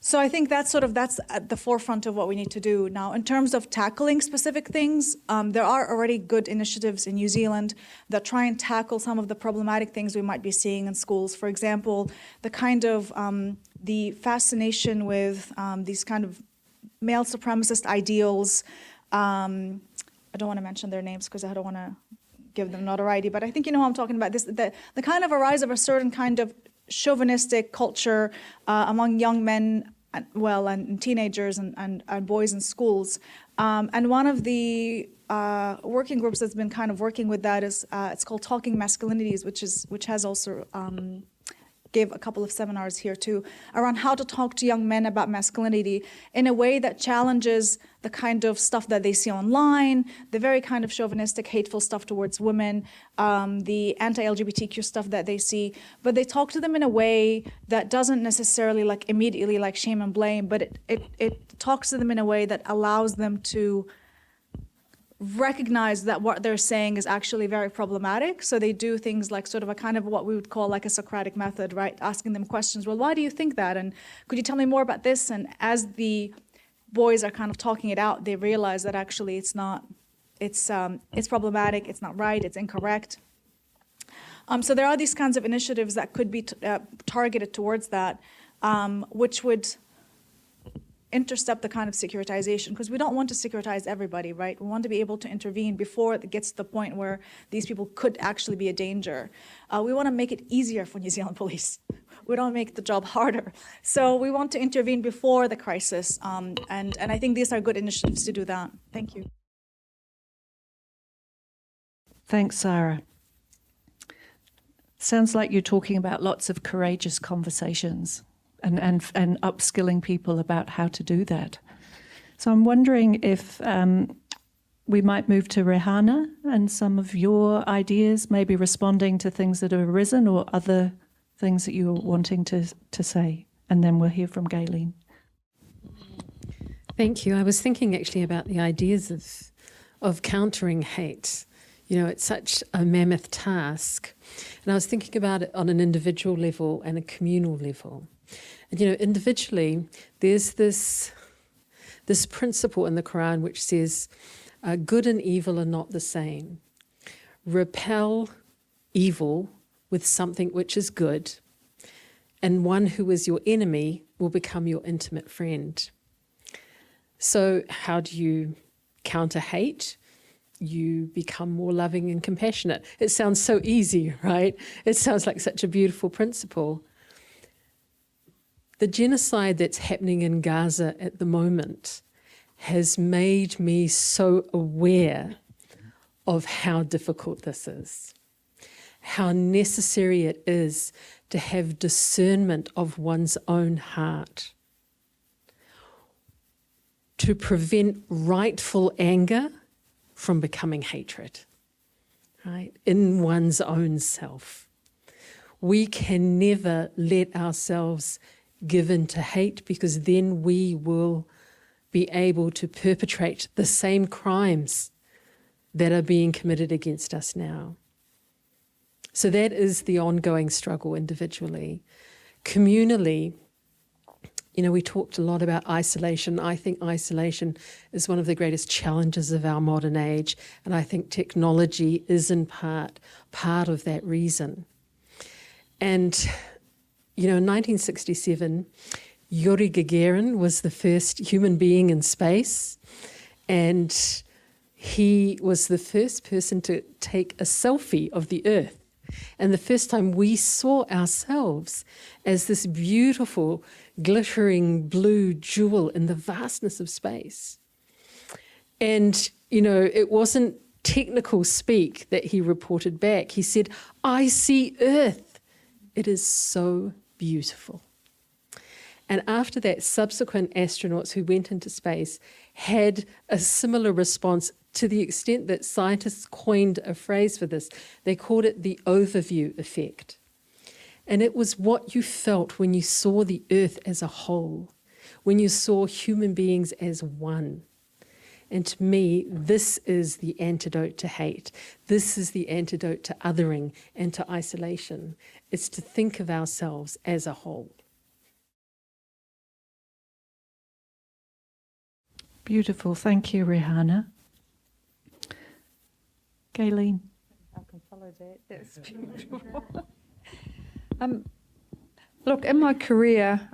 So I think that's at the forefront of what we need to do. Now, in terms of tackling specific things, there are already good initiatives in New Zealand that try and tackle some of the problematic things we might be seeing in schools. For example, the kind of the fascination with these kind of male supremacist ideals. I don't want to mention their names because I don't want to give them notoriety, but I think you know what I'm talking about. The kind of a rise of a certain kind of chauvinistic culture among young men, and teenagers and boys in schools. And one of the working groups that's been kind of working with that is it's called Talking Masculinities, which has also gave a couple of seminars here too around how to talk to young men about masculinity in a way that challenges the kind of stuff that they see online, the very kind of chauvinistic, hateful stuff towards women, the anti-LGBTQ stuff that they see, but they talk to them in a way that doesn't necessarily immediately shame and blame, but it talks to them in a way that allows them to recognize that what they're saying is actually very problematic. So they do things like sort of a kind of what we would call a Socratic method, right? Asking them questions. Well, why do you think that? And could you tell me more about this? And as the boys are kind of talking it out, they realize that actually it's not, it's problematic, it's not right, it's incorrect. So there are these kinds of initiatives that could be targeted towards that, which would intercept the kind of securitization, because we don't want to securitize everybody, right? We want to be able to intervene before it gets to the point where these people could actually be a danger. We want to make it easier for New Zealand police. We don't make the job harder. So we want to intervene before the crisis, and I think these are good initiatives to do that. Thank you. Thanks, Sara. Sounds like you're talking about lots of courageous conversations and upskilling people about how to do that. So I'm wondering if we might move to Rehanna and some of your ideas, maybe responding to things that have arisen or other things that you're wanting to say. And then we'll hear from Gaylene. Thank you. I was thinking actually about the ideas of countering hate. You know, it's such a mammoth task. And I was thinking about it on an individual level and a communal level. And, you know, individually, there's this principle in the Quran which says, good and evil are not the same. Repel evil with something which is good, and one who is your enemy will become your intimate friend. So how do you counter hate? You become more loving and compassionate. It sounds so easy, right? It sounds like such a beautiful principle. The genocide that's happening in Gaza at the moment has made me so aware of how difficult this is, how necessary it is to have discernment of one's own heart, to prevent rightful anger from becoming hatred, right, in one's own self. We can never let ourselves give in to hate, because then we will be able to perpetrate the same crimes that are being committed against us now. So that is the ongoing struggle individually. Communally, we talked a lot about isolation. I think isolation is one of the greatest challenges of our modern age, and I think technology is in part of that reason. And, in 1967, Yuri Gagarin was the first human being in space, and he was the first person to take a selfie of the Earth. And the first time we saw ourselves as this beautiful, glittering blue jewel in the vastness of space. And, it wasn't technical speak that he reported back. He said, "I see Earth. It is so beautiful." And after that, subsequent astronauts who went into space had a similar response, to the extent that scientists coined a phrase for this. They called it the overview effect. And it was what you felt when you saw the Earth as a whole, when you saw human beings as one. And to me, this is the antidote to hate. This is the antidote to othering and to isolation. It's to think of ourselves as a whole. Beautiful. Thank you, Rehanna. Gaylene. I can follow that. That's beautiful. Look, in my career,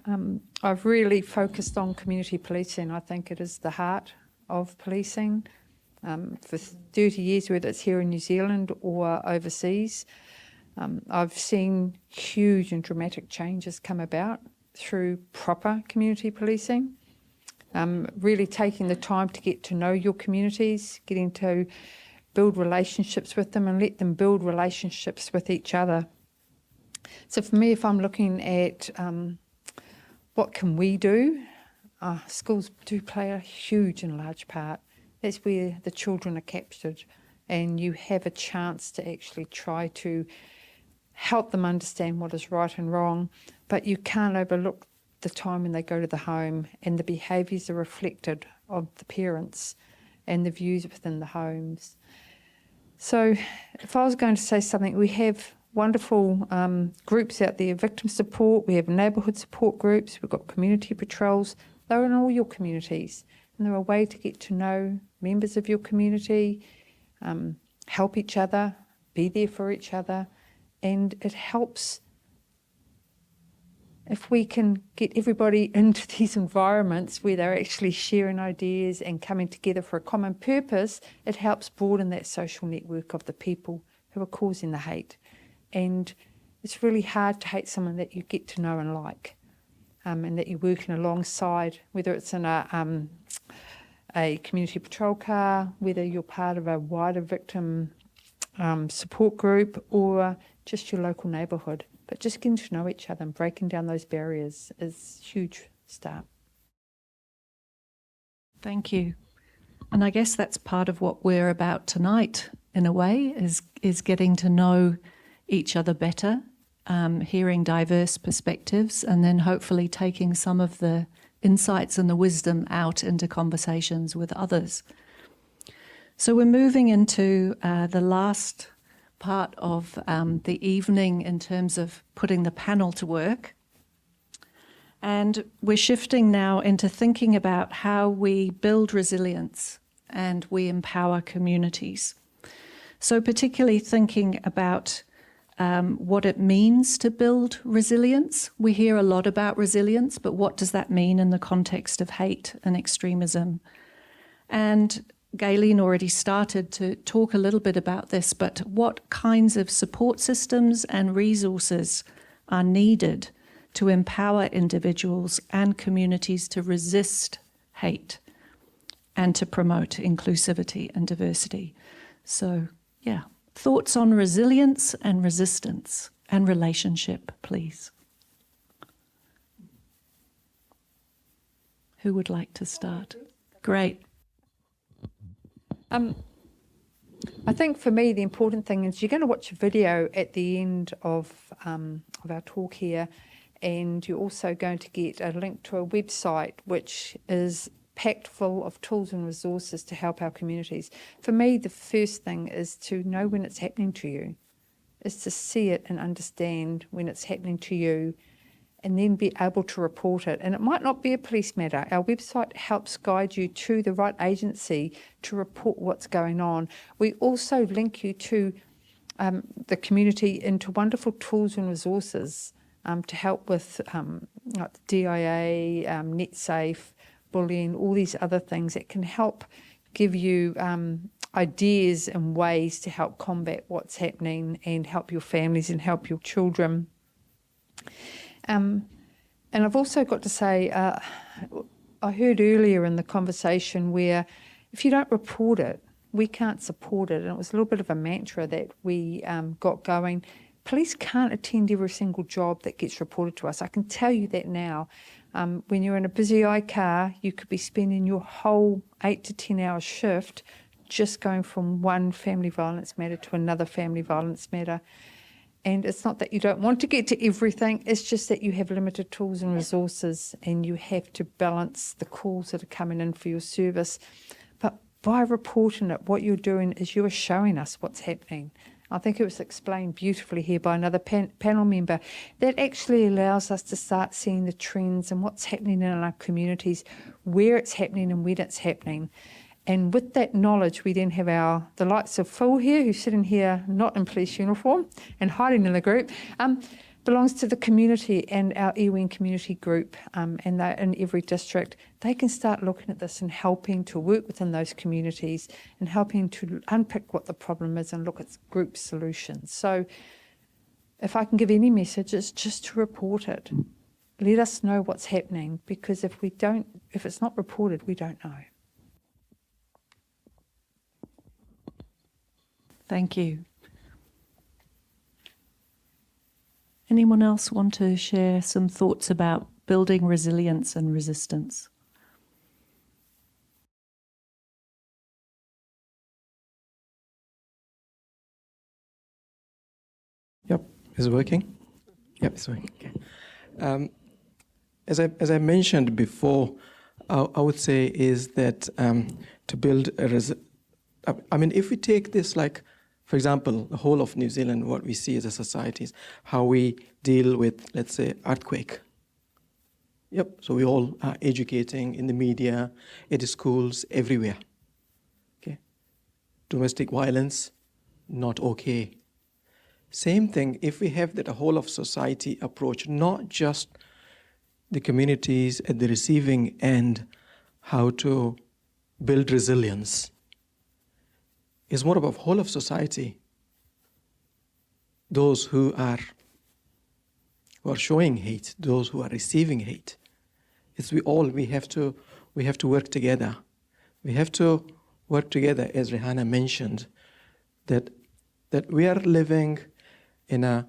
I've really focused on community policing. I think it is the heart of policing. For 30 years, whether it's here in New Zealand or overseas, I've seen huge and dramatic changes come about through proper community policing. Really taking the time to get to know your communities, getting to build relationships with them and let them build relationships with each other. So for me, if I'm looking at what can we do, schools do play a huge and large part. That's where the children are captured, and you have a chance to actually try to help them understand what is right and wrong, but you can't overlook the time when they go to the home and the behaviours are reflected of the parents and the views within the homes. So if I was going to say something, we have wonderful groups out there, victim support, we have neighbourhood support groups, we've got community patrols. They're in all your communities, and they're a way to get to know members of your community, help each other, be there for each other, and it helps. If we can get everybody into these environments where they're actually sharing ideas and coming together for a common purpose, it helps broaden that social network of the people who are causing the hate. And it's really hard to hate someone that you get to know and like, and that you're working alongside, whether it's in a community patrol car, whether you're part of a wider victim support group or just your local neighbourhood. But just getting to know each other and breaking down those barriers is a huge start. Thank you. And I guess that's part of what we're about tonight, in a way, is getting to know each other better, hearing diverse perspectives, and then hopefully taking some of the insights and the wisdom out into conversations with others. So we're moving into the last part of the evening in terms of putting the panel to work. And we're shifting now into thinking about how we build resilience and we empower communities. So particularly thinking about what it means to build resilience. We hear a lot about resilience, but what does that mean in the context of hate and extremism? And Gaylene already started to talk a little bit about this, but what kinds of support systems and resources are needed to empower individuals and communities to resist hate and to promote inclusivity and diversity? So, yeah, thoughts on resilience and resistance and relationship, please. Who would like to start? Great. I think for me the important thing is you're going to watch a video at the end of our talk here, and you're also going to get a link to a website which is packed full of tools and resources to help our communities. For me, the first thing is to know when it's happening to you, is to see it and understand when it's happening to you, and then be able to report it. And it might not be a police matter. Our website helps guide you to the right agency to report what's going on. We also link you to the community into wonderful tools and resources to help with like the DIA, NetSafe, bullying, all these other things that can help give you ideas and ways to help combat what's happening and help your families and help your children. And I've also got to say, I heard earlier in the conversation where if you don't report it, we can't support it. And it was a little bit of a mantra that we got going. Police can't attend every single job that gets reported to us. I can tell you that now. When you're in a busy car, you could be spending your whole 8 to 10 hour shift just going from one family violence matter to another family violence matter. And it's not that you don't want to get to everything, it's just that you have limited tools and resources and you have to balance the calls that are coming in for your service. But by reporting it, what you're doing is you are showing us what's happening. I think it was explained beautifully here by another panel member. That actually allows us to start seeing the trends and what's happening in our communities, where it's happening and when it's happening. And with that knowledge, we then have the likes of Phil here, who's sitting here not in police uniform and hiding in the group, belongs to the community and our Iwin community group, and they're in every district. They can start looking at this and helping to work within those communities and helping to unpick what the problem is and look at group solutions. So if I can give any message, it's just to report it. Let us know what's happening, because if it's not reported, we don't know. Thank you. Anyone else want to share some thoughts about building resilience and resistance? Yep, is it working? Yep, it's working. Okay. As I mentioned before, I would say is that to build if we take this like, for example, the whole of New Zealand, what we see as a society is how we deal with, let's say, earthquake. Yep, so we all are educating in the media, at the schools, everywhere. Okay, domestic violence, not okay. Same thing, if we have that whole of society approach, not just the communities at the receiving end, how to build resilience. It's more about whole of society. Those who are showing hate, those who are receiving hate. It's we have to work together. We have to work together, as Rehanna mentioned, that we are living in a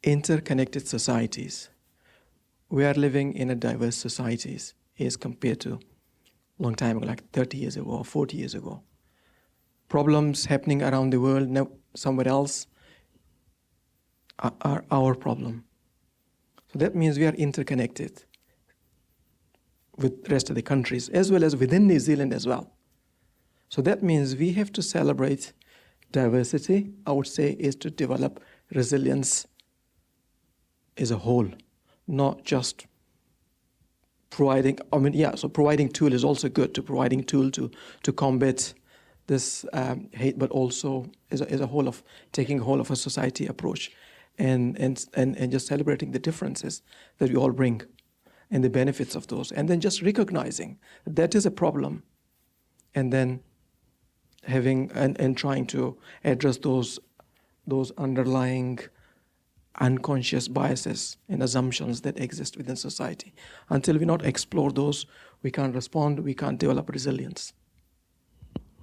interconnected societies. We are living in a diverse societies as compared to a long time ago, like 30 years ago or 40 years ago. Problems happening around the world, now somewhere else, are our problem. So that means we are interconnected with the rest of the countries, as well as within New Zealand as well. So that means we have to celebrate diversity, I would say, is to develop resilience as a whole, not just providing, so providing tool is also good, to providing tool to combat this hate, but also as a whole of taking a whole of a society approach and just celebrating the differences that we all bring and the benefits of those, and then just recognizing that is a problem, and then having and trying to address those underlying unconscious biases and assumptions that exist within society. Until we not explore those, we can't respond, we can't develop resilience.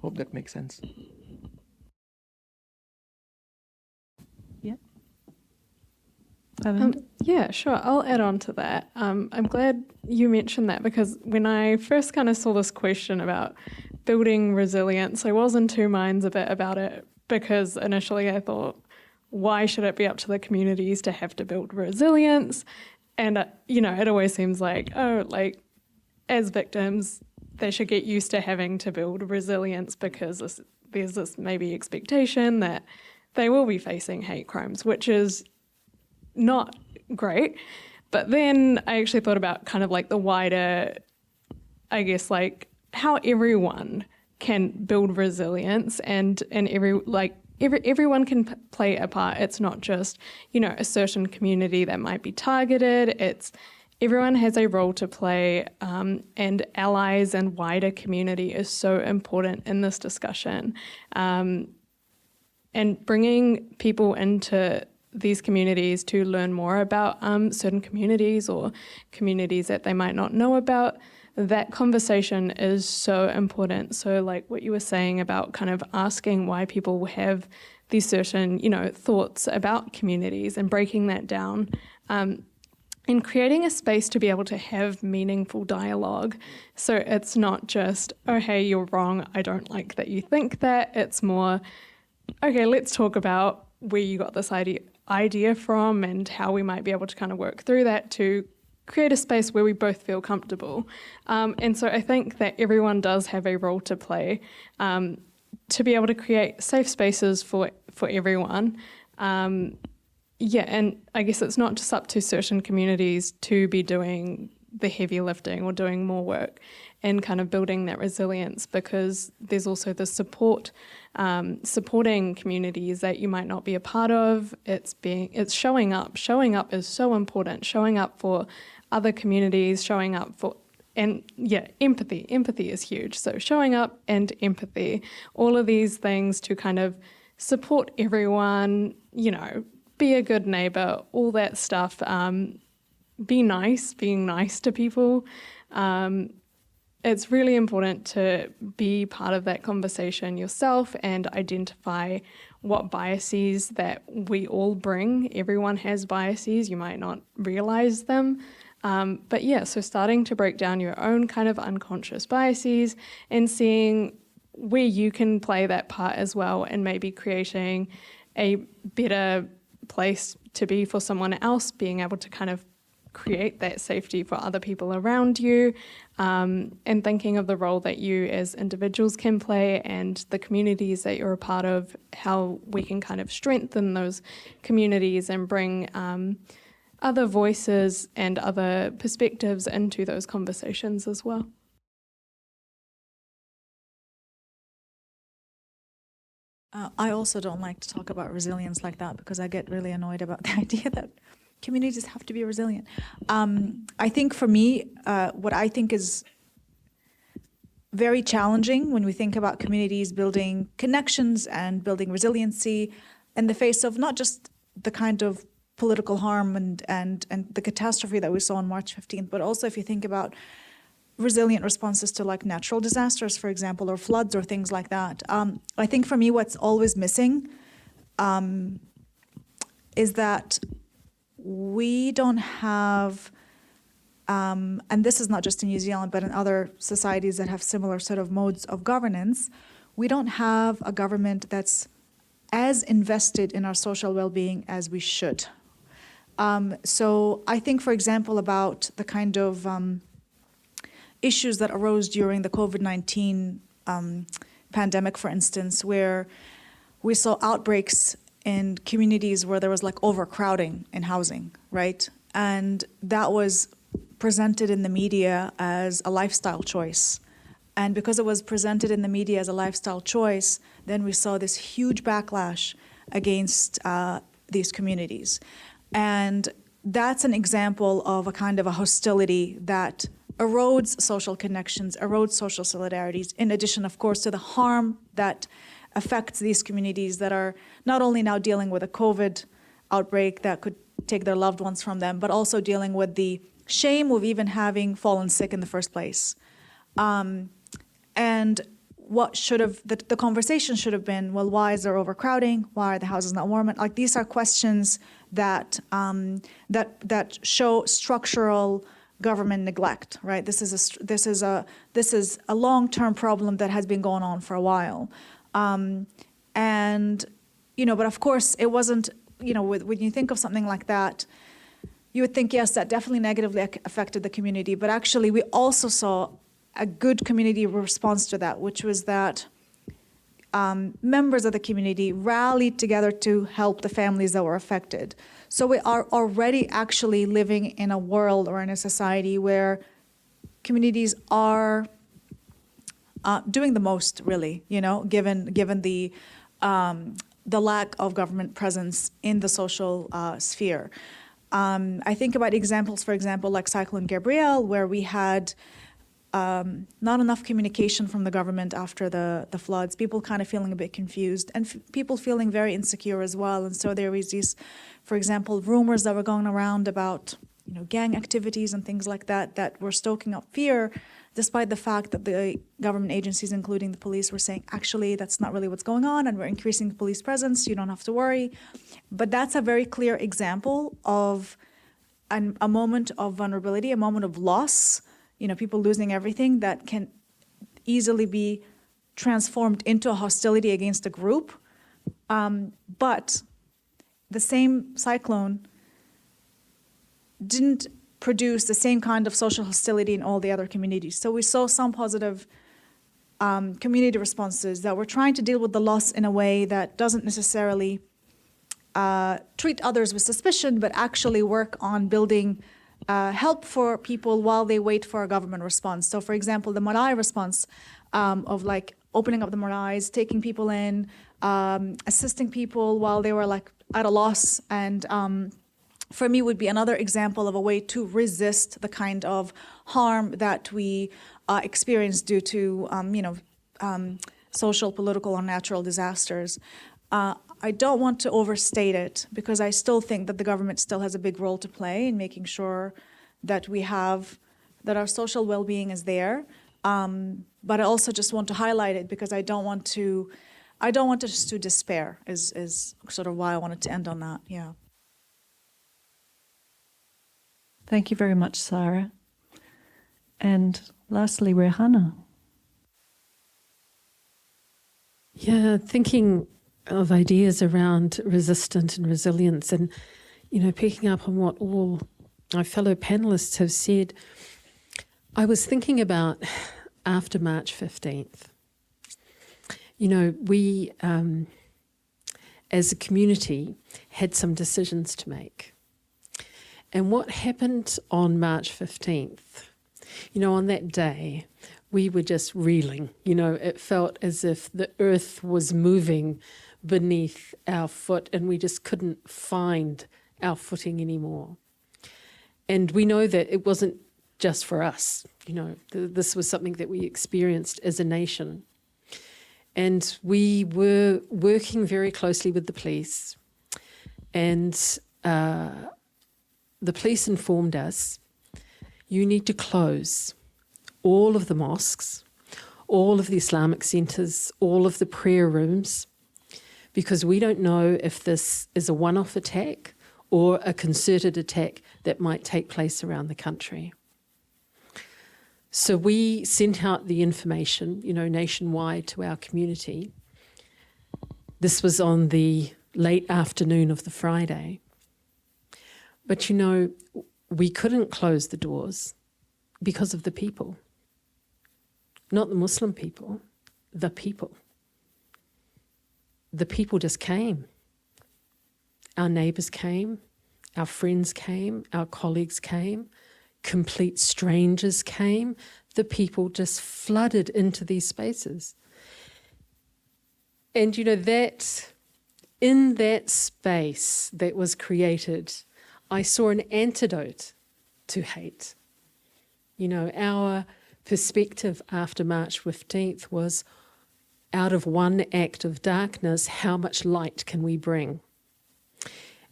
Hope that makes sense. Yeah. Yeah, sure. I'll add on to that. I'm glad you mentioned that, because when I first kind of saw this question about building resilience, I was in two minds a bit about it, because initially I thought, why should it be up to the communities to have to build resilience? And, it always seems like, as victims, they should get used to having to build resilience because there's this maybe expectation that they will be facing hate crimes, which is not great. But then I actually thought about kind of like the wider, I guess, like how everyone can build resilience and everyone can play a part. It's not just, a certain community that might be targeted. It's everyone has a role to play, and allies and wider community is so important in this discussion. And bringing people into these communities to learn more about certain communities or communities that they might not know about, that conversation is so important. So like what you were saying about kind of asking why people have these certain, thoughts about communities and breaking that down, and creating a space to be able to have meaningful dialogue. So it's not just, oh, hey, you're wrong, I don't like that you think that. It's more, okay, let's talk about where you got this idea from and how we might be able to kind of work through that to create a space where we both feel comfortable. And so I think that everyone does have a role to play to be able to create safe spaces for everyone. And I guess it's not just up to certain communities to be doing the heavy lifting or doing more work and kind of building that resilience, because there's also the supporting communities that you might not be a part of. It's showing up. Showing up is so important. Showing up for other communities, showing up for, and empathy. Empathy is huge. So showing up and empathy, all of these things to kind of support everyone, be a good neighbor, all that stuff. Being nice to people. It's really important to be part of that conversation yourself and identify what biases that we all bring. Everyone has biases, you might not realize them. So starting to break down your own kind of unconscious biases and seeing where you can play that part as well, and maybe creating a better place to be for someone else, being able to kind of create that safety for other people around you, and thinking of the role that you as individuals can play and the communities that you're a part of, how we can kind of strengthen those communities and bring other voices and other perspectives into those conversations as well. I also don't like to talk about resilience like that because I get really annoyed about the idea that communities have to be resilient. I think for me, what I think is very challenging when we think about communities building connections and building resiliency in the face of not just the kind of political harm and the catastrophe that we saw on March 15th, but also if you think about resilient responses to like natural disasters, for example, or floods or things like that. I think for me what's always missing is that we don't have, and this is not just in New Zealand, but in other societies that have similar sort of modes of governance, we don't have a government that's as invested in our social well-being as we should. So I think, for example, about the kind of issues that arose during the COVID-19 pandemic, for instance, where we saw outbreaks in communities where there was like overcrowding in housing, right? And that was presented in the media as a lifestyle choice. And because it was presented in the media as a lifestyle choice, then we saw this huge backlash against these communities. And that's an example of a kind of a hostility that erodes social connections, erodes social solidarities, in addition, of course, to the harm that affects these communities that are not only now dealing with a COVID outbreak that could take their loved ones from them, but also dealing with the shame of even having fallen sick in the first place. And what should have, the conversation should have been, well, why is there overcrowding? Why are the houses not warm? Like, these are questions that that show structural government neglect, right? This is a long-term problem that has been going on for a while. And, but of course it wasn't, when you think of something like that, you would think, yes, that definitely negatively affected the community, but actually we also saw a good community response to that, which was that members of the community rallied together to help the families that were affected. So we are already actually living in a world or in a society where communities are doing the most, really, given the lack of government presence in the social sphere. I think about examples, for example, like Cyclone Gabrielle, where we had not enough communication from the government after the floods, people kind of feeling a bit confused, and people feeling very insecure as well. And so there was these, for example, rumors that were going around about gang activities and things like that were stoking up fear, despite the fact that the government agencies, including the police, were saying, actually, that's not really what's going on, and we're increasing the police presence, you don't have to worry. But that's a very clear example of a moment of vulnerability, a moment of loss, people losing everything, that can easily be transformed into a hostility against a group. But the same cyclone didn't produce the same kind of social hostility in all the other communities. So we saw some positive community responses that were trying to deal with the loss in a way that doesn't necessarily treat others with suspicion, but actually work on building help for people while they wait for a government response. So for example, the Marae response of like opening up the Maraes, taking people in, assisting people while they were like at a loss, and for me would be another example of a way to resist the kind of harm that we experience due to social, political, or natural disasters. I don't want to overstate it, because I still think that the government still has a big role to play in making sure that that our social well-being is there. But I also just want to highlight it, because I don't want us to despair, is sort of why I wanted to end on that, yeah. Thank you very much, Sara. And lastly, Rehanna. Yeah, thinking of ideas around resistance and resilience, and picking up on what all my fellow panelists have said, I was thinking about after March 15th. We as a community had some decisions to make. And what happened on March 15th, on that day, we were just reeling. It felt as if the earth was moving beneath our foot, and we just couldn't find our footing anymore. And we know that it wasn't just for us. This was something that we experienced as a nation. And we were working very closely with the police, and the police informed us, you need to close all of the mosques, all of the Islamic centres, all of the prayer rooms, because we don't know if this is a one-off attack or a concerted attack that might take place around the country. So we sent out the information, nationwide to our community. This was on the late afternoon of the Friday. But we couldn't close the doors because of the people. Not the Muslim people, the people. The people just came. Our neighbours came, our friends came, our colleagues came, complete strangers came. The people just flooded into these spaces. And that in that space that was created, I saw an antidote to hate. Our perspective after March 15th was, out of one act of darkness, how much light can we bring?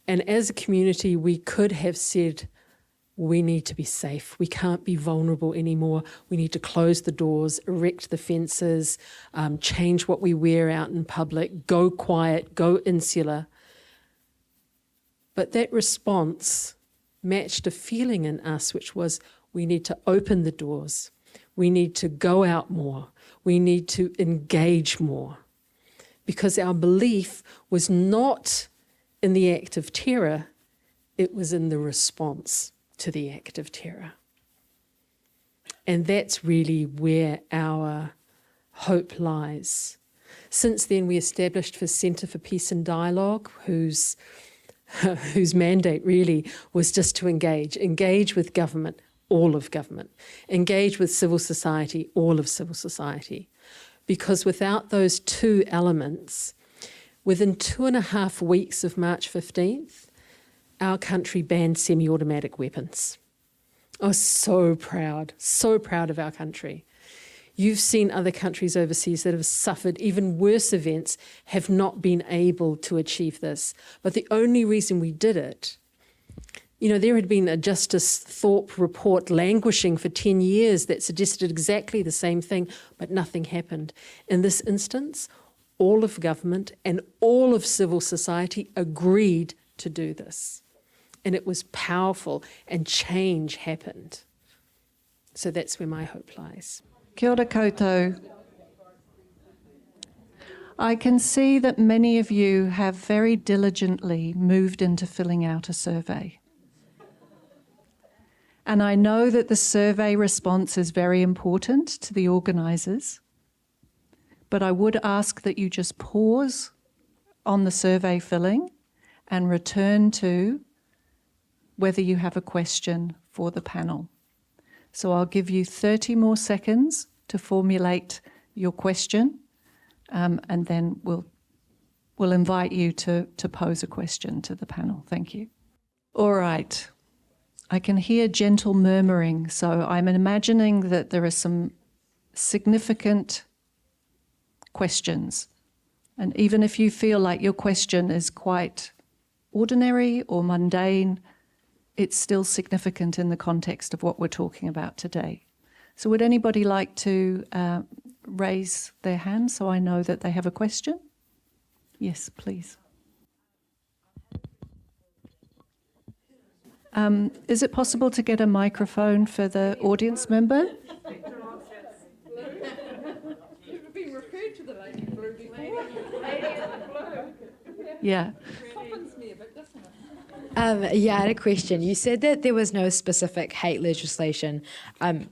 And as a community, we could have said, we need to be safe. We can't be vulnerable anymore. We need to close the doors, erect the fences, change what we wear out in public, go quiet, go insular. But that response matched a feeling in us, which was, we need to open the doors. We need to go out more. We need to engage more. Because our belief was not in the act of terror, It was in the response to the act of terror. And that's really where our hope lies. Since then, we established the Centre for Peace and Dialogue, whose mandate really was just to engage with government, all of government, engage with civil society, all of civil society. Because without those two elements, within 2.5 weeks of March 15th, our country banned semi-automatic weapons. I was so proud of our country. You've seen other countries overseas that have suffered even worse events, have not been able to achieve this. But the only reason we did it, there had been a Justice Thorpe report languishing for 10 years that suggested exactly the same thing, but nothing happened. In this instance, all of government and all of civil society agreed to do this. And it was powerful, and change happened. So that's where my hope lies. Kia ora koutou. I can see that many of you have very diligently moved into filling out a survey. And I know that the survey response is very important to the organisers, but I would ask that you just pause on the survey filling and return to whether you have a question for the panel. So I'll give you 30 more seconds to formulate your question, and then we'll invite you to pose a question to the panel. Thank you. All right. I can hear gentle murmuring, so I'm imagining that there are some significant questions. And even if you feel like your question is quite ordinary or mundane, it's still significant in the context of what we're talking about today. So would anybody like to raise their hand so I know that they have a question? Yes, please. Is it possible to get a microphone for the audience member? You've been referred to the lady in blue before. Yeah. Yeah, I had a question. You said that there was no specific hate legislation in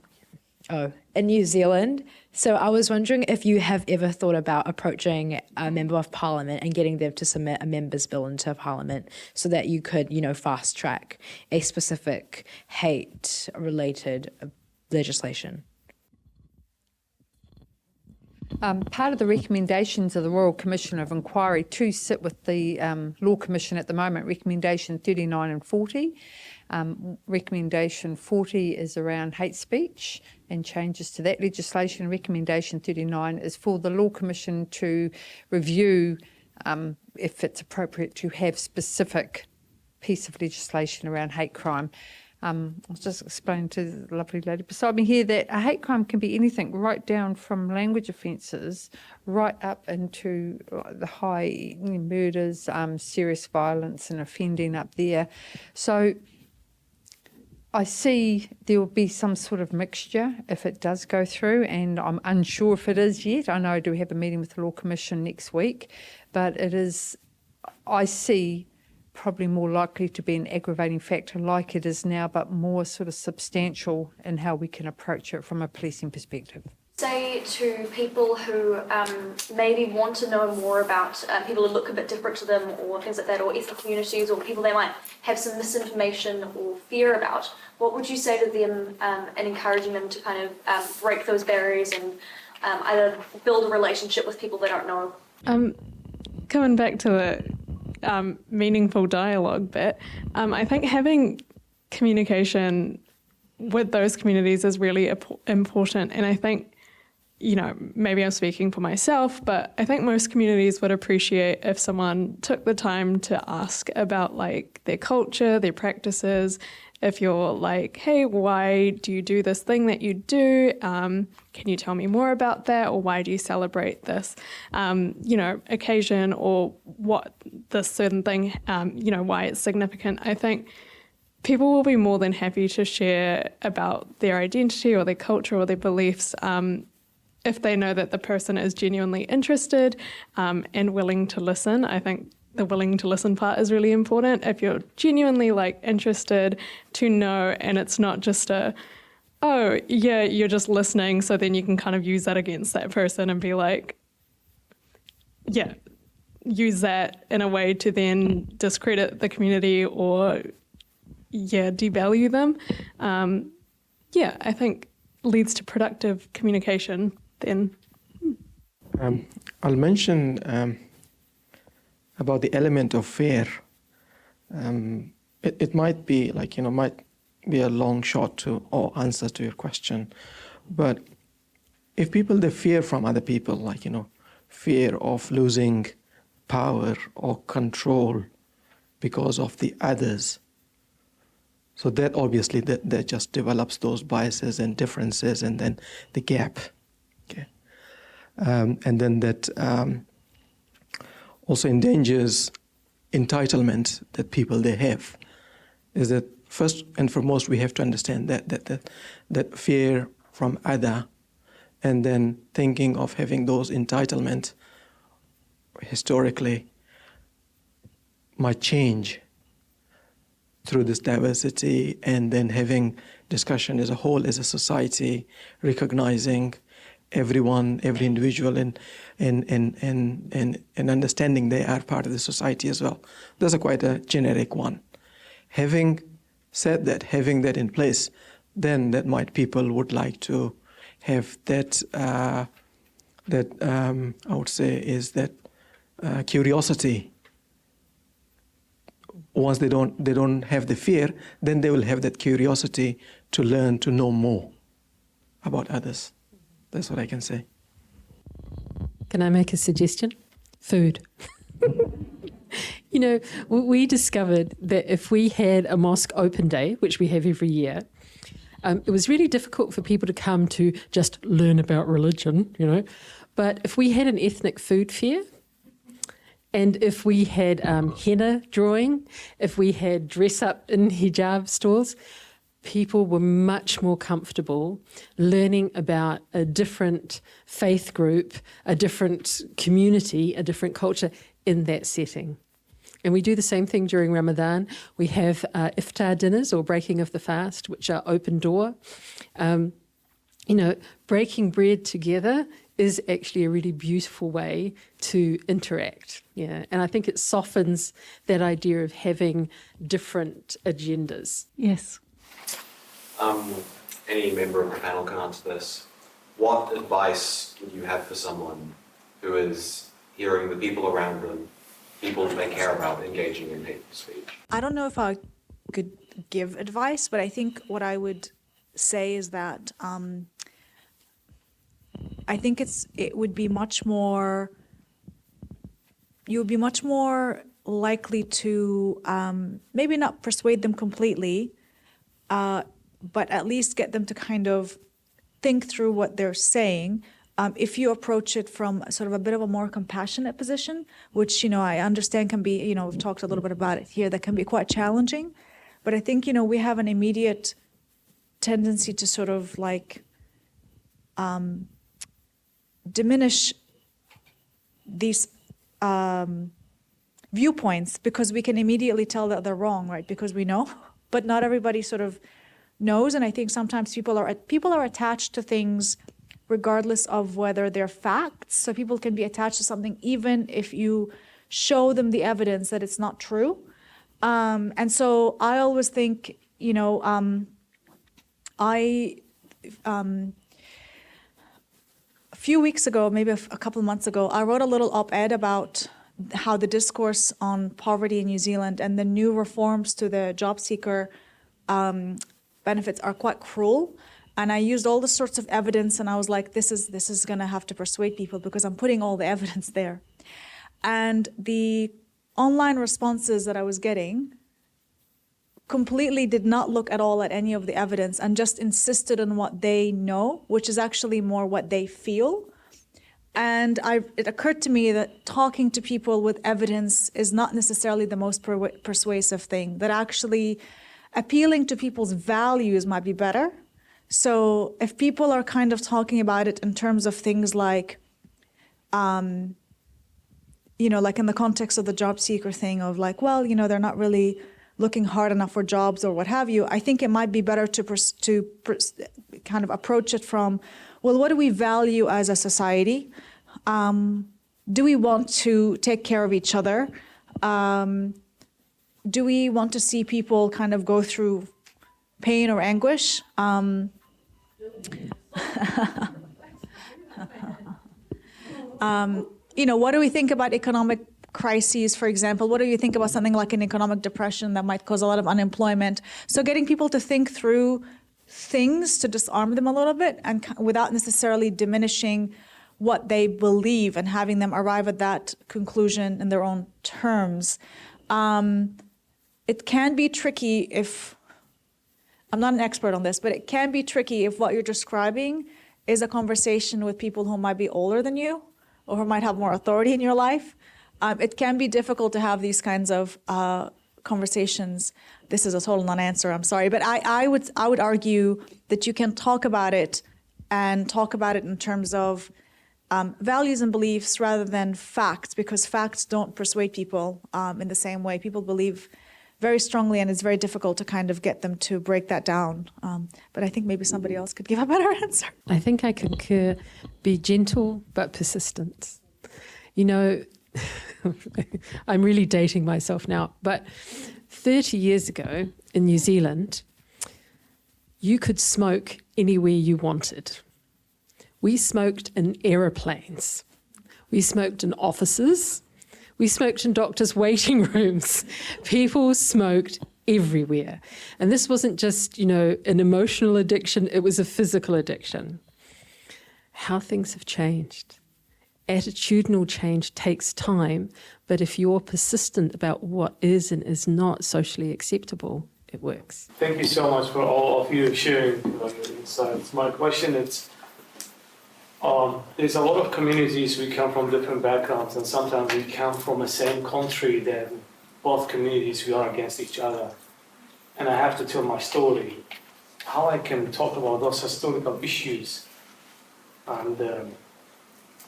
New Zealand. So I was wondering if you have ever thought about approaching a member of parliament and getting them to submit a member's bill into parliament so that you could, fast track a specific hate-related legislation. Part of the recommendations of the Royal Commission of Inquiry to sit with the Law Commission at the moment, recommendation 39 and 40. Recommendation 40 is around hate speech and changes to that legislation. Recommendation 39 is for the Law Commission to review if it's appropriate to have specific piece of legislation around hate crime. I was just explaining to the lovely lady beside me here that a hate crime can be anything, right down from language offences, right up into the high murders, serious violence and offending up there. So I see there will be some sort of mixture if it does go through, and I'm unsure if it is yet. I know I do have a meeting with the Law Commission next week, but it is, I see, probably more likely to be an aggravating factor like it is now, but more sort of substantial in how we can approach it from a policing perspective. Say to people who maybe want to know more about people who look a bit different to them or things like that, or ethnic communities, or people they might have some misinformation or fear about, what would you say to them and encouraging them to kind of break those barriers and either build a relationship with people they don't know? Coming back to the meaningful dialogue bit, I think having communication with those communities is really important. And I think, maybe I'm speaking for myself, but I think most communities would appreciate if someone took the time to ask about their culture, their practices. If you're like, hey, why do you do this thing that you do? Can you tell me more about that? Or why do you celebrate this, occasion, or what this certain thing, why it's significant? I think people will be more than happy to share about their identity or their culture or their beliefs if they know that the person is genuinely interested and willing to listen. I think the willing to listen part is really important. If you're genuinely like interested to know, and it's not just oh yeah, you're just listening, so then you can kind of use that against that person and be like, yeah, use that in a way to then discredit the community or devalue them. I think leads to productive communication then. I'll mention about the element of fear. It might be might be a long shot or answer to your question, but if people, they fear from other people, fear of losing power or control because of the others, so that obviously that just develops those biases and differences, and then the gap. Okay. And then that also endangers entitlement that people they have. Is that first and foremost we have to understand that fear from other, and then thinking of having those entitlement historically might change through this diversity, and then having discussion as a whole, as a society, recognizing everyone, every individual, and understanding they are part of the society as well. That's quite a generic one. Having said that, having that in place, then that might people would like to have that. I would say is that curiosity. Once they don't have the fear, then they will have that curiosity to learn, to know more about others. That's what I can say. Can I make a suggestion? Food. We discovered that if we had a mosque open day, which we have every year, it was really difficult for people to come to just learn about religion, But if we had an ethnic food fair, and if we had henna drawing, if we had dress up in hijab stalls, people were much more comfortable learning about a different faith group, a different community, a different culture in that setting. And we do the same thing during Ramadan. We have iftar dinners, or breaking of the fast, which are open door. Breaking bread together is actually a really beautiful way to interact. Yeah, and I think it softens that idea of having different agendas. Yes. Any member of the panel can answer this. What advice would you have for someone who is hearing the people around them, people they care about, engaging in hate speech? I don't know if I could give advice, but I think what I would say is that I think it would be much more, you would be much more likely to maybe not persuade them completely, but at least get them to kind of think through what they're saying. If you approach it from sort of a bit of a more compassionate position, which, I understand can be, we've talked a little bit about it here, that can be quite challenging. But I think, we have an immediate tendency to sort of like diminish these viewpoints because we can immediately tell that they're wrong, right? Because we know, but not everybody sort of knows. And I think sometimes people are attached to things regardless of whether they're facts. So people can be attached to something even if you show them the evidence that it's not true. And so I always think, a few weeks ago, maybe a couple of months ago, I wrote a little op-ed about how the discourse on poverty in New Zealand and the new reforms to the job seeker benefits are quite cruel. And I used all the sorts of evidence, and I was like, this is going to have to persuade people because I'm putting all the evidence there. And the online responses that I was getting completely did not look at all at any of the evidence and just insisted on what they know, which is actually more what they feel. And it occurred to me that talking to people with evidence is not necessarily the most persuasive thing, that actually appealing to people's values might be better. So if people are kind of talking about it in terms of things like like in the context of the job seeker thing of like, well, they're not really looking hard enough for jobs or what have you. I think it might be better to kind of approach it from, well, what do we value as a society? Do we want to take care of each other? Do we want to see people kind of go through pain or anguish? What do we think about economic crises, for example? What do you think about something like an economic depression that might cause a lot of unemployment? So getting people to think through things to disarm them a little bit and without necessarily diminishing what they believe and having them arrive at that conclusion in their own terms. It can be tricky if, I'm not an expert on this, but it can be tricky if what you're describing is a conversation with people who might be older than you or who might have more authority in your life. It can be difficult to have these kinds of conversations. This is a total non-answer, I'm sorry. But I would argue that you can talk about it and talk about it in terms of values and beliefs rather than facts, because facts don't persuade people in the same way. People believe very strongly, and it's very difficult to kind of get them to break that down. But I think maybe somebody else could give a better answer. I think I concur. Be gentle but persistent. I'm really dating myself now, but 30 years ago in New Zealand, you could smoke anywhere you wanted. We smoked in aeroplanes. We smoked in offices. We smoked in doctors' waiting rooms. People smoked everywhere. And this wasn't just, an emotional addiction, it was a physical addiction. How things have changed. Attitudinal change takes time, but if you're persistent about what is and is not socially acceptable, it works. Thank you so much for all of you sharing your insights. My question is, there's a lot of communities, we come from different backgrounds, and sometimes we come from the same country, that both communities, we are against each other. And I have to tell my story, how I can talk about those historical issues. And the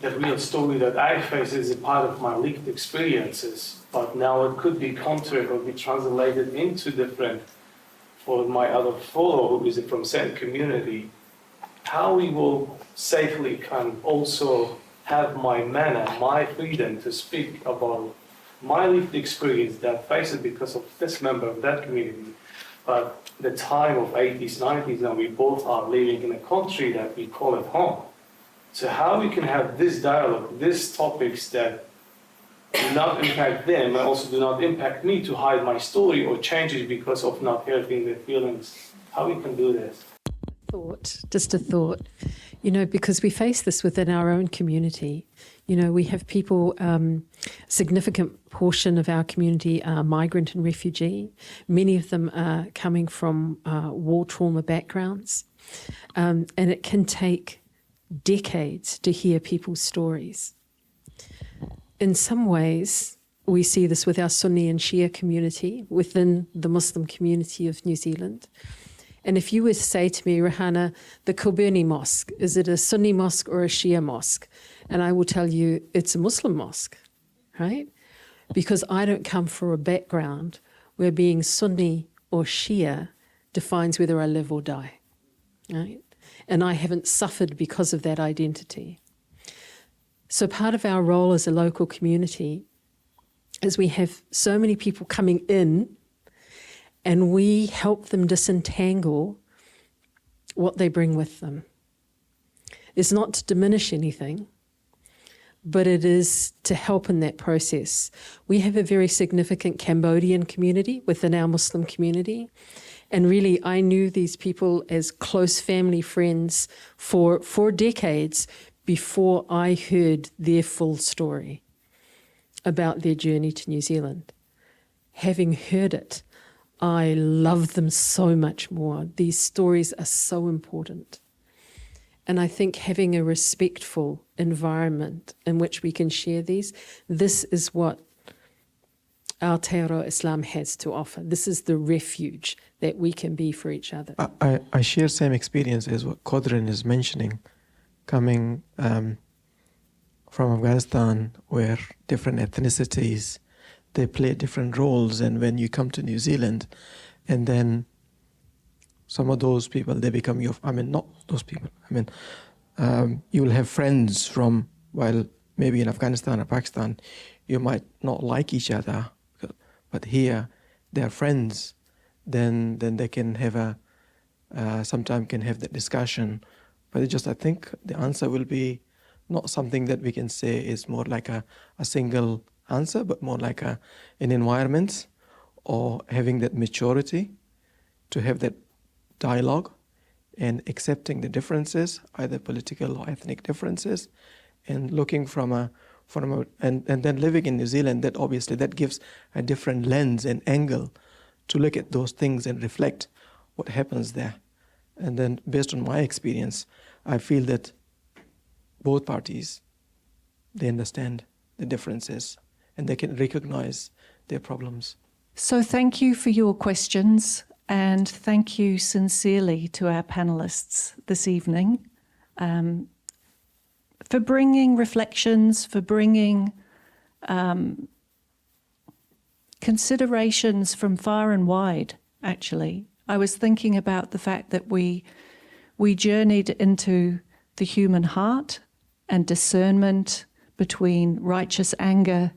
real story that I face is a part of my lived experiences, but now it could be countered or be translated into different for my other fellow who is from same community. How we will safely can also have my manner, my freedom to speak about my lived experience that faces because of this member of that community. But the time of 80s, 90s, and we both are living in a country that we call it home. So how we can have this dialogue, these topics that do not impact them and also do not impact me to hide my story or change it because of not hurting their feelings. How we can do this? Just a thought, because we face this within our own community. We have people, significant portion of our community are migrant and refugee. Many of them are coming from war trauma backgrounds. And it can take decades to hear people's stories. In some ways, we see this with our Sunni and Shia community within the Muslim community of New Zealand. And if you were to say to me, Rehanna, the Kilburnie Mosque, is it a Sunni mosque or a Shia mosque? And I will tell you it's a Muslim mosque, right? Because I don't come from a background where being Sunni or Shia defines whether I live or die, right? And I haven't suffered because of that identity. So part of our role as a local community is we have so many people coming in and we help them disentangle what they bring with them. It's not to diminish anything, but it is to help in that process. We have a very significant Cambodian community within our Muslim community. And really, I knew these people as close family friends for decades before I heard their full story about their journey to New Zealand. Having heard it, I love them so much more. These stories are so important. And I think having a respectful environment in which we can share these, this is what Aotearoa Islam has to offer. This is the refuge that we can be for each other. I share same experience as what Kodrin is mentioning, coming from Afghanistan, where different ethnicities, they play different roles. And when you come to New Zealand, and then some of those people, they become your, I mean, not those people, I mean, you will have friends from, while maybe in Afghanistan or Pakistan, you might not like each other, but here they are friends. Then they can have sometimes can have that discussion. But I think the answer will be not something that we can say is more like a single answer, but more like an environment, or having that maturity to have that dialogue and accepting the differences, either political or ethnic differences, and looking and then living in New Zealand, that obviously that gives a different lens and angle to look at those things and reflect what happens there. And then based on my experience, I feel that both parties, they understand the differences and they can recognize their problems. So thank you for your questions, and thank you sincerely to our panelists this evening for bringing reflections, for bringing considerations from far and wide, actually. I was thinking about the fact that we journeyed into the human heart and discernment between righteous anger,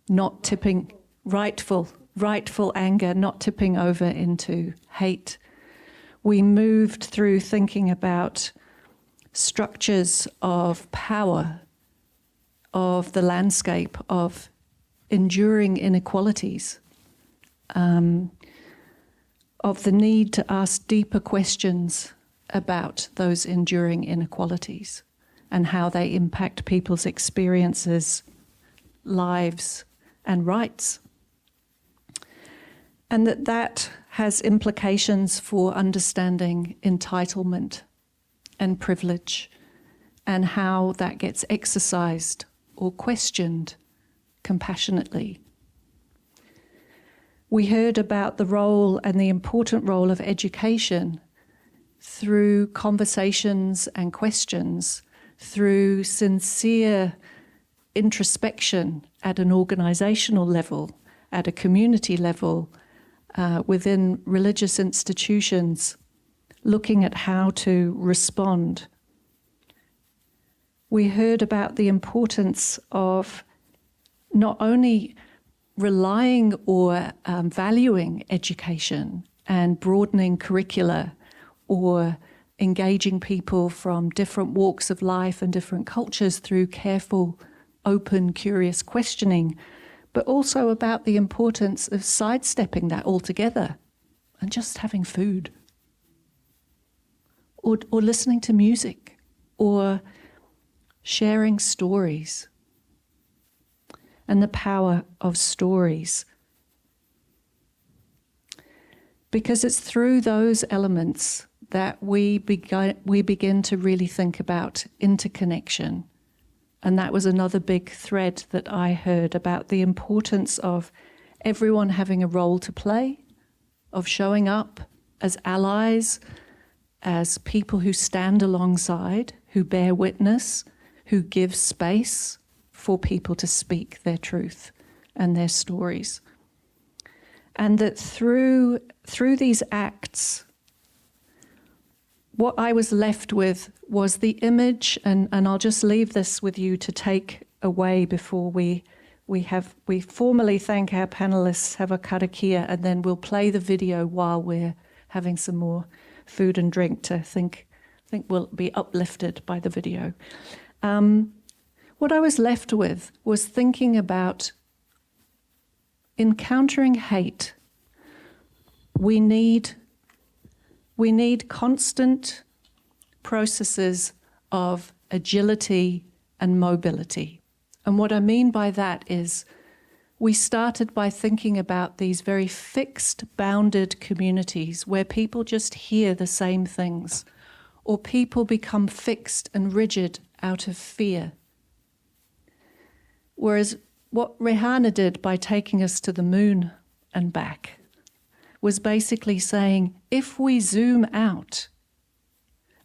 not tipping, rightful anger, not tipping over into hate. We moved through thinking about structures of power, of the landscape, of enduring inequalities, of the need to ask deeper questions about those enduring inequalities and how they impact people's experiences, lives, and rights. And that has implications for understanding entitlement and privilege, and how that gets exercised or questioned compassionately. We heard about the role and the important role of education through conversations and questions, through sincere introspection at an organizational level, at a community level, within religious institutions, looking at how to respond. We heard about the importance of not only relying or valuing education and broadening curricula or engaging people from different walks of life and different cultures through careful, open, curious questioning, but also about the importance of sidestepping that altogether and just having food, or listening to music, or sharing stories, and the power of stories. Because it's through those elements that we begin to really think about interconnection. And that was another big thread that I heard about the importance of everyone having a role to play, of showing up as allies, as people who stand alongside, who bear witness, who give space for people to speak their truth and their stories. And that through these acts, what I was left with was the image, and I'll just leave this with you to take away before we formally thank our panelists, have a karakia, and then we'll play the video while we're having some more food and drink to think we'll be uplifted by the video. What I was left with was thinking about encountering hate. We need constant processes of agility and mobility. And what I mean by that is we started by thinking about these very fixed, bounded communities where people just hear the same things, or people become fixed and rigid out of fear. Whereas what Rehanna did by taking us to the moon and back was basically saying, if we zoom out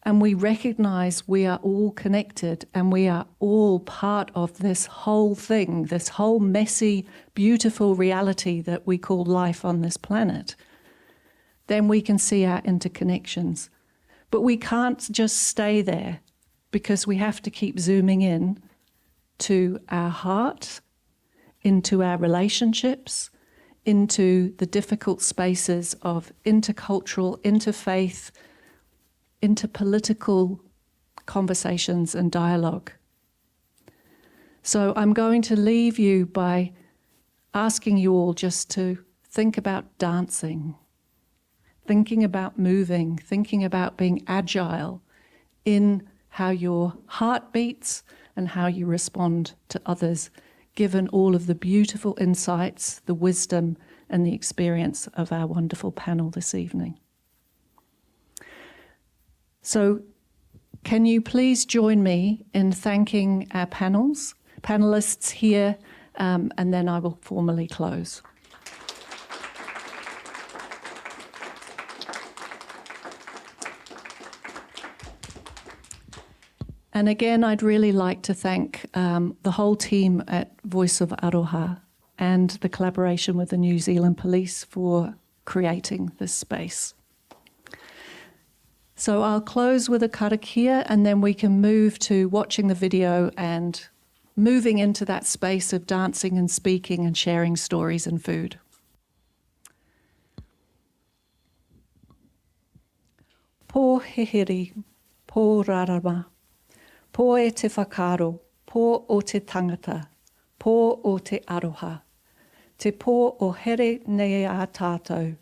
and we recognize we are all connected and we are all part of this whole thing, this whole messy, beautiful reality that we call life on this planet, then we can see our interconnections. But we can't just stay there, because we have to keep zooming in to our heart, into our relationships, into the difficult spaces of intercultural, interfaith, interpolitical conversations and dialogue. So I'm going to leave you by asking you all just to think about dancing, thinking about moving, thinking about being agile in how your heart beats and how you respond to others, given all of the beautiful insights, the wisdom, and the experience of our wonderful panel this evening. So, can you please join me in thanking our panelists here, and then I will formally close. And again, I'd really like to thank the whole team at voiceofaroha and the collaboration with the New Zealand Police for creating this space. So I'll close with a karakia, and then we can move to watching the video and moving into that space of dancing and speaking and sharing stories and food. Pō hihiri, pō rarama. Pō e te whakaro, pō o te tangata, pō o te aroha, te pō o here nei a tātou,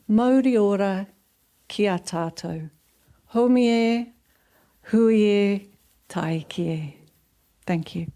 mauri ora ki a tātou, homie, hui e, tai ki e. Thank you.